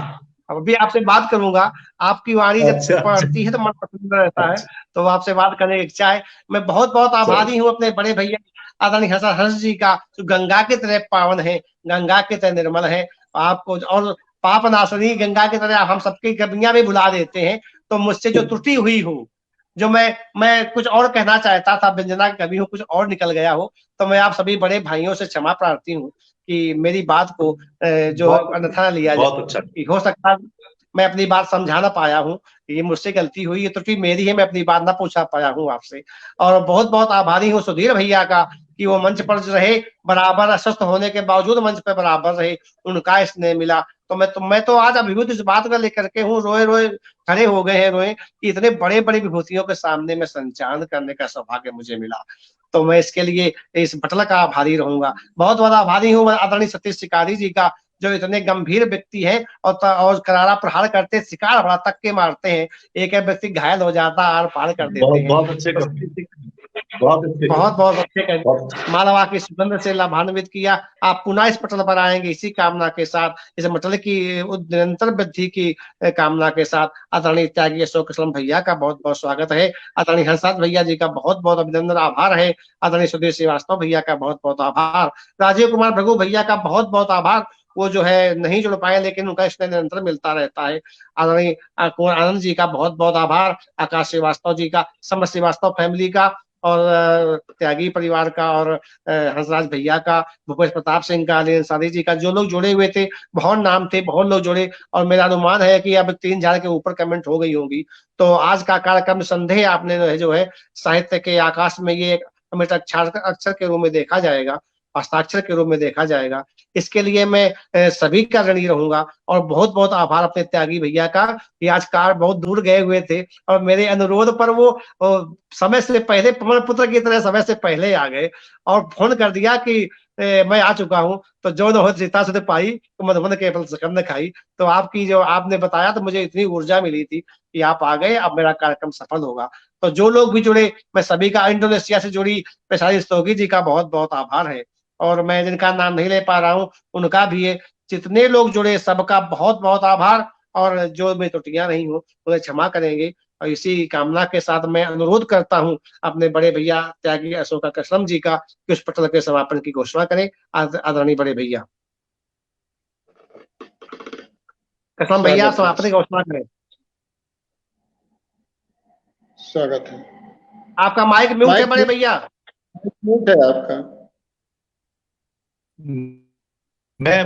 अभी आपसे बात करूंगा। आपकी वाणी जब अच्छा, अच्छा, पढ़ती है तो मन प्रसन्न रहता है, अच्छा। तो आपसे बात करने की इच्छा है। मैं बहुत बहुत चल, आभारी हूँ अपने बड़े भैया आदरणीय हर्ष जी का, जो गंगा की तरह पावन है, गंगा की तरह निर्मल है। आपको और पाप नाशनी गंगा की तरह हम सबकी कमियां भी भुला देते हैं। तो मुझसे जो त्रुटि हुई हो, जो मैं कुछ और कहना चाहता था, व्यंजना कवि हूँ, कुछ और निकल गया हो, तो मैं आप सभी बड़े भाइयों से क्षमा प्रार्थी हूँ कि मेरी बात को जो है बहुत अन्यथा न लिया जाए। बहुत अच्छा। कि हो सकता है मैं अपनी बात समझा ना पाया हूँ, ये मुझसे गलती हुई, ये त्रुटि मेरी है, मैं अपनी बात ना पूछा पाया हूँ आपसे। और बहुत बहुत आभारी हूँ सुधीर भैया का, कि वो मंच पर रहे, बराबर अस्वस्थ होने के बावजूद मंच पर बराबर रहे, उनका स्नेह मिला। तो मैं तो आज अभिभूत इस बात को लेकर के हूँ, रोए रोए खड़े हो गए हैं, रोए कि इतने बड़े बड़े विभूतियों के सामने में संचालन करने का सौभाग्य मुझे मिला। तो मैं इसके लिए इस पटल का आभारी रहूंगा। बहुत बहुत आभारी हूँ आदरणीय सतीश शिकारी जी का, जो इतने गंभीर व्यक्ति हैं और करारा प्रहार करते, शिकार बड़ा तक के मारते हैं, एक एक व्यक्ति घायल हो जाता, आर पार कर देते बहुत हैं। बहुत अच्छे तो कवि, बहुत अच्छे बहुत कवि, बहुत अच्छे कर, बहुत। मानवा की सुगंध से लाभान्वित किया। आप पुनः इस पटल पर आएंगे इसी कामना के साथ, इस पटल की निरंतर वृद्धि की कामना के साथ। आदरणीय त्यागी अशोक कसलम भैया का बहुत बहुत स्वागत है। आदरणीय हंसराज भैया जी का बहुत बहुत अभिनंदन, आभार है। आदरणीय सुधीर श्रीवास्तव भैया का बहुत बहुत आभार। राजीव कुमार भृगु भैया का बहुत बहुत आभार, वो जो है नहीं जुड़ पाए, लेकिन उनका स्नेह निरंतर मिलता रहता है। आदरणीय कुमार आनंद जी का बहुत बहुत आभार। आकाश श्रीवास्तव जी का, समर श्रीवास्तव फैमिली का, और त्यागी परिवार का, और हंसराज भैया का, भूपेश प्रताप सिंह का, अली अंसारी जी का, जो लोग जुड़े हुए थे, बहुत नाम थे, बहुत लोग जुड़े। और मेरा अनुमान है कि अब 3,000 के ऊपर कमेंट हो गई होंगी। तो आज का कार्यक्रम संदेह आपने जो है साहित्य के आकाश में ये एक अमृत अक्षर अक्षर के रूप में देखा जाएगा, हस्ताक्षर के रूप में देखा जाएगा। इसके लिए मैं सभी का ऋणी रहूंगा। और बहुत बहुत आभार अपने त्यागी भैया का, कि आज कार बहुत दूर गए हुए थे, और मेरे अनुरोध पर वो समय से पहले, पवन पुत्र की तरह समय से पहले आ गए, और फोन कर दिया कि मैं आ चुका हूँ। तो जो न हो सीता सुध पाई, तो मधुबन के फल सकंद खाई। तो आपकी जो आपने बताया, तो मुझे इतनी ऊर्जा मिली थी कि आप आ गए, अब मेरा कार्यक्रम सफल होगा। तो जो लोग भी जुड़े, मैं सभी का, इंडोनेशिया से जुड़ी पेशारी स्तोगी जी का बहुत बहुत आभार है। और मैं जिनका नाम नहीं ले पा रहा हूँ उनका भी है। जितने लोग जुड़े सबका बहुत बहुत आभार। और जो मैं त्रुटियां नहीं हूँ उन्हें क्षमा करेंगे। और इसी कामना के साथ मैं अनुरोध करता हूं अपने बड़े भैया त्यागी अशोक कसलम जी का, कि उस पटल के समापन की घोषणा करें। आदरणीय बड़े भैया कसलम भैया, स्वागत है। समापन की घोषणा करें। स्वागत है। आपका माइक म्यूट है माइक बड़े भैया। म्यूट है आपका। मैं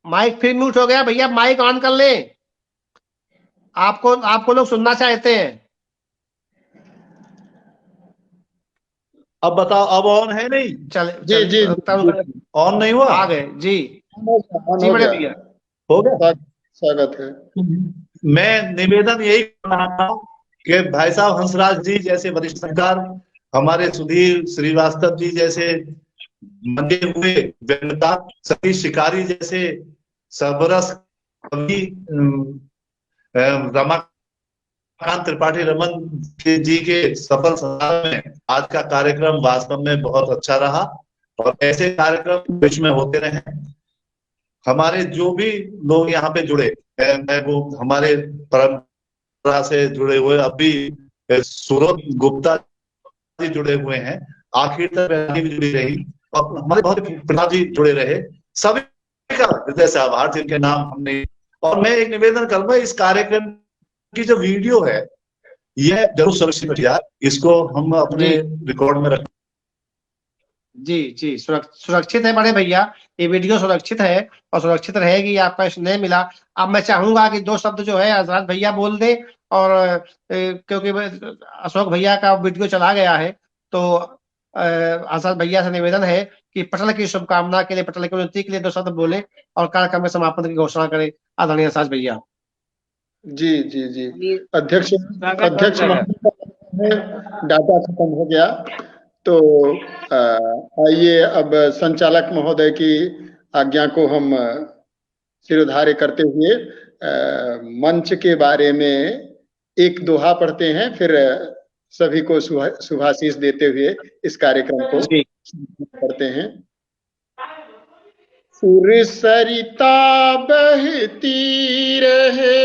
माइक फिर म्यूट हो गया भैया, माइक ऑन कर लें। आपको आपको लोग सुनना चाहते हैं। अब बताओ, अब ऑन है नहीं? चले जी जी चले जी, ऑन नहीं हुआ? आ गए जी। ऑन जी हो बड़े गया। भैया। हो गया। स्वागत है। मैं निवेदन यही कर रहा हूं कि भाई साहब हंसराज जी जैसे वरिष्ठ संगीतकार, हमारे सुधीर श्रीवास्तव जी जैसे मंगे हुए व्यंगकार, सतीश शिकारी जैसे सरबरस कवि, रमाकांत त्रिपाठी रमन जी के सफल संचालन में आज का कार्यक्रम वास्तव में बहुत अच्छा रहा, और ऐसे कार्यक्रम विश्व में होते रहे। हमारे जो भी लोग यहाँ पे जुड़े, मैं वो हमारे परंपरा से जुड़े हुए अभी सूरज गुप्ता जी जुड़े हुए हैं, आखिर तक वैरागी भी जुड़ी रही, और हमारे बहुत प्रधान जी जुड़े रहे, सभी का हृदय से आभार जिनके नाम हमने। और मैं एक निवेदन करूंगा, इस कार्यक्रम की जो वीडियो है ये जरूर सुरक्षित रखिए, इसको हम अपने जी रिकॉर्ड में रखें। जी जी, सुरक्षित है बड़े भैया, ये वीडियो सुरक्षित है और सुरक्षित रहेगी। आपका स्नेह मिला। अब मैं चाहूंगा कि दो शब्द जो है आजाद भैया बोल दें, और क्योंकि अशोक भैया का वीडियो चला गया है, तो आजाद भैया से निवेदन है कि पटल की शुभकामना के लिए, पटल की उन्नति के लिए दो शब्द बोले और कार्यक्रम में समापन की घोषणा करें। आदरणीय आजाद भैया। जी जी जी, जी, अध्यक्ष स्वागत हो अध्यक्ष दादा। महोदय का डाटा खत्म हो गया, तो आइए अब संचालक महोदय की आज्ञा को हम सिरोधार्य करते हुए मंच के बारे में एक दोहा पढ़ते हैं, फिर सभी को शुभाशीष देते हुए इस कार्यक्रम को जी करते हैं। सुर सरिता बहती रहे,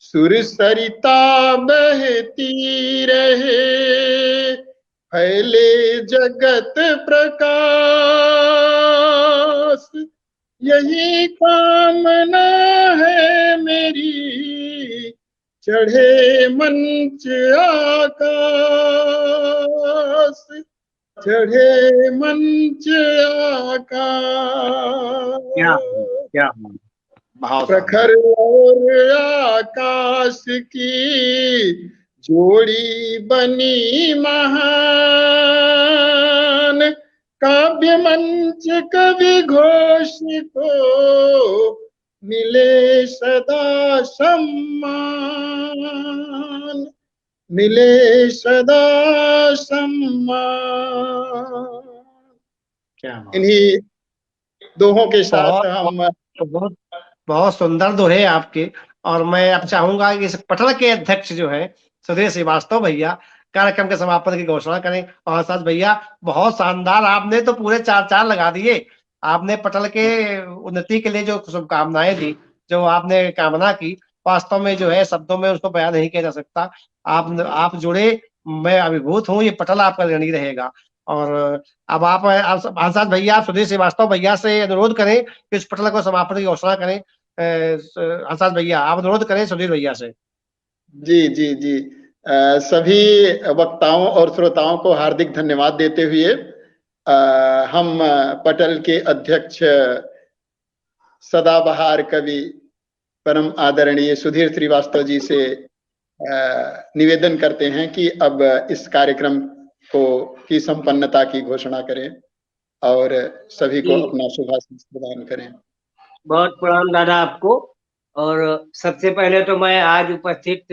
सुर सरिता बहती रहे, फैले जगत प्रकाश, यही कामना है मेरी, चढ़े मंच आकाश, चढ़े मंच क्या आकाश, क्या भाव प्रखर और आकाश की जोड़ी बनी महान, काव्य मंच कवि घोष को मिले सदा सम्मान, मिले सदा सम्मान। क्या बात। इन्हीं दोहों के साथ बहुत हम बहुत बहुत सुंदर दोहे आपके। और मैं अब चाहूंगा कि इस पटल के अध्यक्ष जो है सुधीर श्रीवास्तव भैया कार्यक्रम के समापन की घोषणा करें। और सच भैया बहुत शानदार, आपने तो पूरे चार चार लगा दिए। आपने पटल के उन्नति के लिए जो शुभकामनाएं दी, जो आपने कामना की, वास्तव में जो है शब्दों में उसको बयान नहीं किया जा सकता। आप जुड़े, मैं अभिभूत हूँ। ये पटल आपका ऋणी रहेगा। और अब आप आजाद भैया, आप सुधीर श्रीवास्तव भैया से अनुरोध करें कि इस पटल को समापन की घोषणा करें। आजाद भैया आप अनुरोध करें सुधीर भैया से। जी जी जी, सभी वक्ताओं और श्रोताओं को हार्दिक धन्यवाद देते हुए हम पटल के अध्यक्ष सदाबहार कवि परम आदरणीय सुधीर श्रीवास्तव जी से निवेदन करते हैं कि अब इस कार्यक्रम को की संपन्नता की घोषणा करें और सभी को जी, अपना शुभाशीष प्रदान करें। बहुत प्रणाम दादा आपको। और सबसे पहले तो मैं आज उपस्थित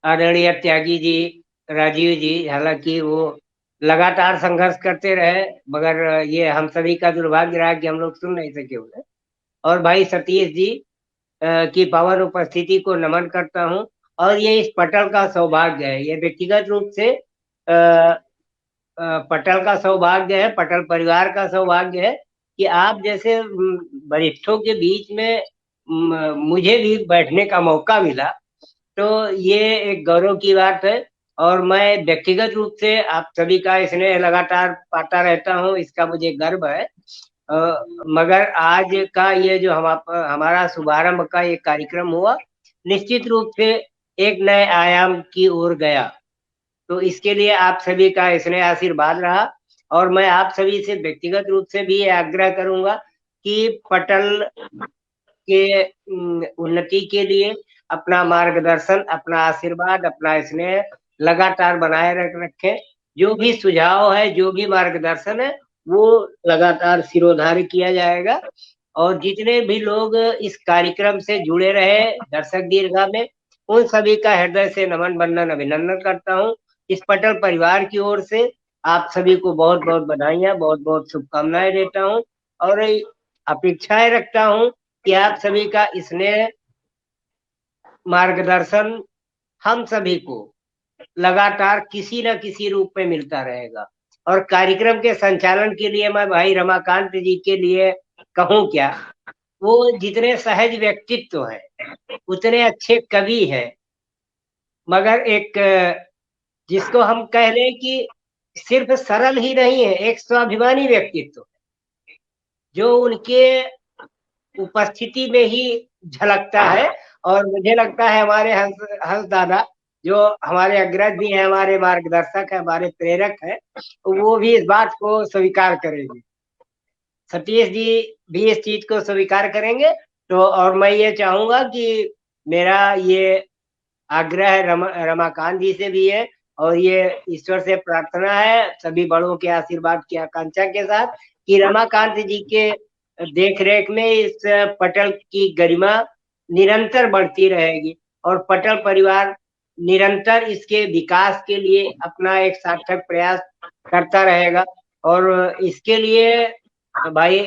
आदरणीय त्यागी जी, राजीव जी, हालांकि वो लगातार संघर्ष करते रहे, मगर ये हम सभी का दुर्भाग्य रहा कि हम लोग सुन नहीं सके उन्हें। और भाई सतीश जी की पावन उपस्थिति को नमन करता हूँ। और ये इस पटल का सौभाग्य है, ये व्यक्तिगत रूप से पटल का सौभाग्य है, पटल परिवार का सौभाग्य है कि आप जैसे वरिष्ठों के बीच में मुझे भी बैठने का मौका मिला, तो ये एक गौरव की बात है। और मैं व्यक्तिगत रूप से आप सभी का स्नेह लगातार पाता रहता हूँ, इसका मुझे गर्व है। मगर आज का ये जो हमारा शुभारंभ का ये कार्यक्रम हुआ, निश्चित रूप से एक नए आयाम की ओर गया। तो इसके लिए आप सभी का स्नेह आशीर्वाद रहा, और मैं आप सभी से व्यक्तिगत रूप से भी ये आग्रह करूंगा कि पटल के उन्नति के लिए अपना मार्गदर्शन, अपना आशीर्वाद, अपना स्नेह लगातार बनाए रखें। जो भी सुझाव है, जो भी मार्गदर्शन है, वो लगातार सिरोधार्य किया जाएगा। और जितने भी लोग इस कार्यक्रम से जुड़े रहे दर्शक दीर्घा में, उन सभी का हृदय से नमन वंदन अभिनंदन करता हूँ। इस पटल परिवार की ओर से आप सभी को बहुत बहुत बधाइयाँ, बहुत बहुत शुभकामनाएं देता हूँ, और अपेक्षाएं रखता हूँ कि आप सभी का स्नेह, मार्गदर्शन हम सभी को लगातार किसी न किसी रूप में मिलता रहेगा। और कार्यक्रम के संचालन के लिए मैं भाई रमाकांत जी के लिए कहूँ क्या, वो जितने सहज व्यक्तित्व है, उतने अच्छे कवि हैं, मगर एक जिसको हम कह लें कि सिर्फ सरल ही नहीं है, एक स्वाभिमानी व्यक्तित्व जो उनके उपस्थिति में ही झलकता है। और मुझे लगता है हमारे हंस दादा, जो हमारे अग्रज भी हैं, हमारे मार्गदर्शक है, हमारे प्रेरक है, वो भी इस बात को स्वीकार करेंगे, सतीश जी भी इस चीज को स्वीकार करेंगे। तो और मैं ये चाहूंगा कि मेरा ये आग्रह रमाकांत जी से भी है, और ये ईश्वर से प्रार्थना है, सभी बड़ों के आशीर्वाद की आकांक्षा के साथ, कि रमाकांत जी के देख रेख में इस पटल की गरिमा निरंतर बढ़ती रहेगी, और पटल परिवार निरंतर इसके विकास के लिए अपना एक सार्थक प्रयास करता रहेगा। और इसके लिए भाई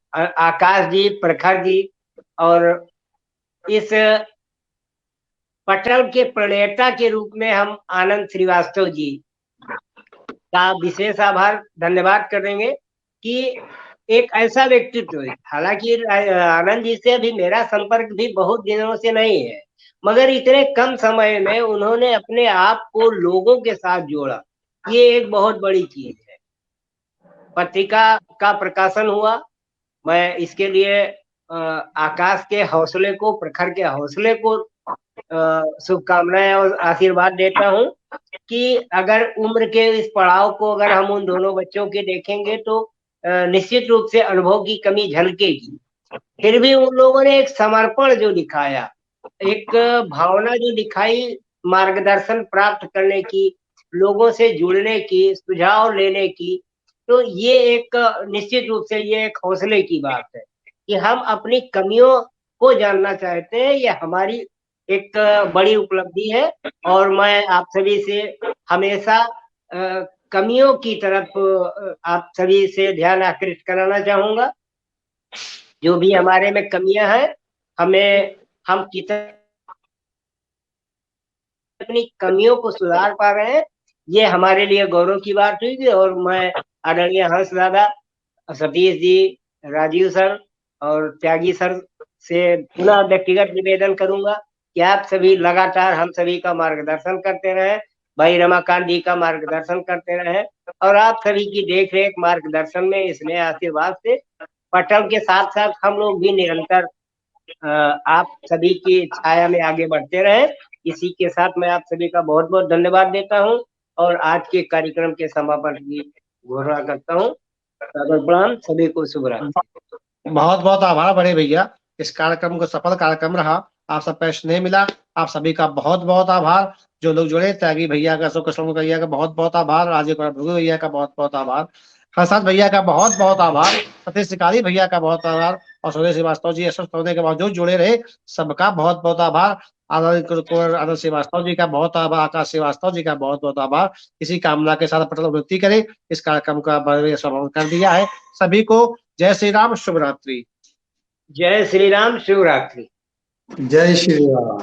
आकाश जी, प्रखर जी, और इस पटल के प्रणेता के रूप में हम आनंद श्रीवास्तव जी का विशेष आभार, धन्यवाद करेंगे कि एक ऐसा व्यक्तित्व, हालांकि आनंद जी से अभी मेरा संपर्क भी बहुत दिनों से नहीं है, मगर इतने कम समय में उन्होंने अपने आप को लोगों के साथ जोड़ा, ये एक बहुत बड़ी चीज है। पत्रिका का प्रकाशन हुआ, मैं इसके लिए आकाश के हौसले को, प्रखर के हौसले को शुभकामनाएं और आशीर्वाद देता हूँ कि अगर उम्र के इस पड़ाव को अगर हम उन दोनों बच्चों के देखेंगे तो निश्चित रूप से अनुभव की कमी झलकेगी। फिर भी उन लोगों ने एक समर्पण जो दिखाया, एक भावना जो दिखाई, मार्गदर्शन प्राप्त करने की, लोगों से जुड़ने की, सुझाव लेने की, तो ये एक निश्चित रूप से ये एक हौसले की बात है कि हम अपनी कमियों को जानना चाहते हैं। ये हमारी एक बड़ी उपलब्धि है, और मैं आप सभी से हमेशा कमियों की तरफ आप सभी से ध्यान आकृष्ट कराना चाहूंगा। जो भी हमारे में कमियां हैं, हम कितनी अपनी कमियों को सुधार पा रहे हैं, ये हमारे लिए गौरव की बात हुई। और मैं आदरणीय हंस दादा, सतीश जी, राजीव सर और त्यागी सर से पुनः व्यक्तिगत निवेदन करूंगा कि आप सभी लगातार हम सभी का मार्गदर्शन करते रहे, भाई रमाकांत जी का मार्गदर्शन करते रहे, और आप सभी की देख रेख, मार्गदर्शन में, स्नेह आशीर्वाद से पटल के साथ साथ हम लोग भी निरंतर आप सभी की छाया में आगे बढ़ते रहे। इसी के साथ मैं आप सभी का बहुत बहुत धन्यवाद देता हूँ, और आज के कार्यक्रम के समापन की घोषणा करता हूँ। प्रणाम, सभी को शुभ रात्रि। बहुत बहुत आभार बड़े भैया, इस कार्यक्रम को सफल कार्यक्रम रहा, आप सबका स्नेह मिला, आप सभी का बहुत बहुत आभार। जो लोग जुड़े, त्यागी भैया का, अशोक कसम भैया का बहुत बहुत आभार, राजीव भृगु भैया का बहुत बहुत आभार, हर्षद भैया का बहुत बहुत आभार, सतीश शिकारी भैया का बहुत आभार, और सुरेश श्रीवास्तव जी होने के बावजूद जुड़े रहे, सबका बहुत बहुत आभार। आनंद श्रीवास्तव जी का बहुत आभार, आकाश श्रीवास्तव जी का बहुत बहुत आभार। इसी कामना के साथ पटल उन्नति करे, इस कार्यक्रम का समापन कर दिया है। सभी को जय श्री राम, शुभ रात्रि। जय श्री राम, शुभ रात्रि। जय श्री राम,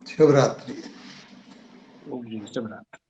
शुभ रात्रि। शुभ रात्रि।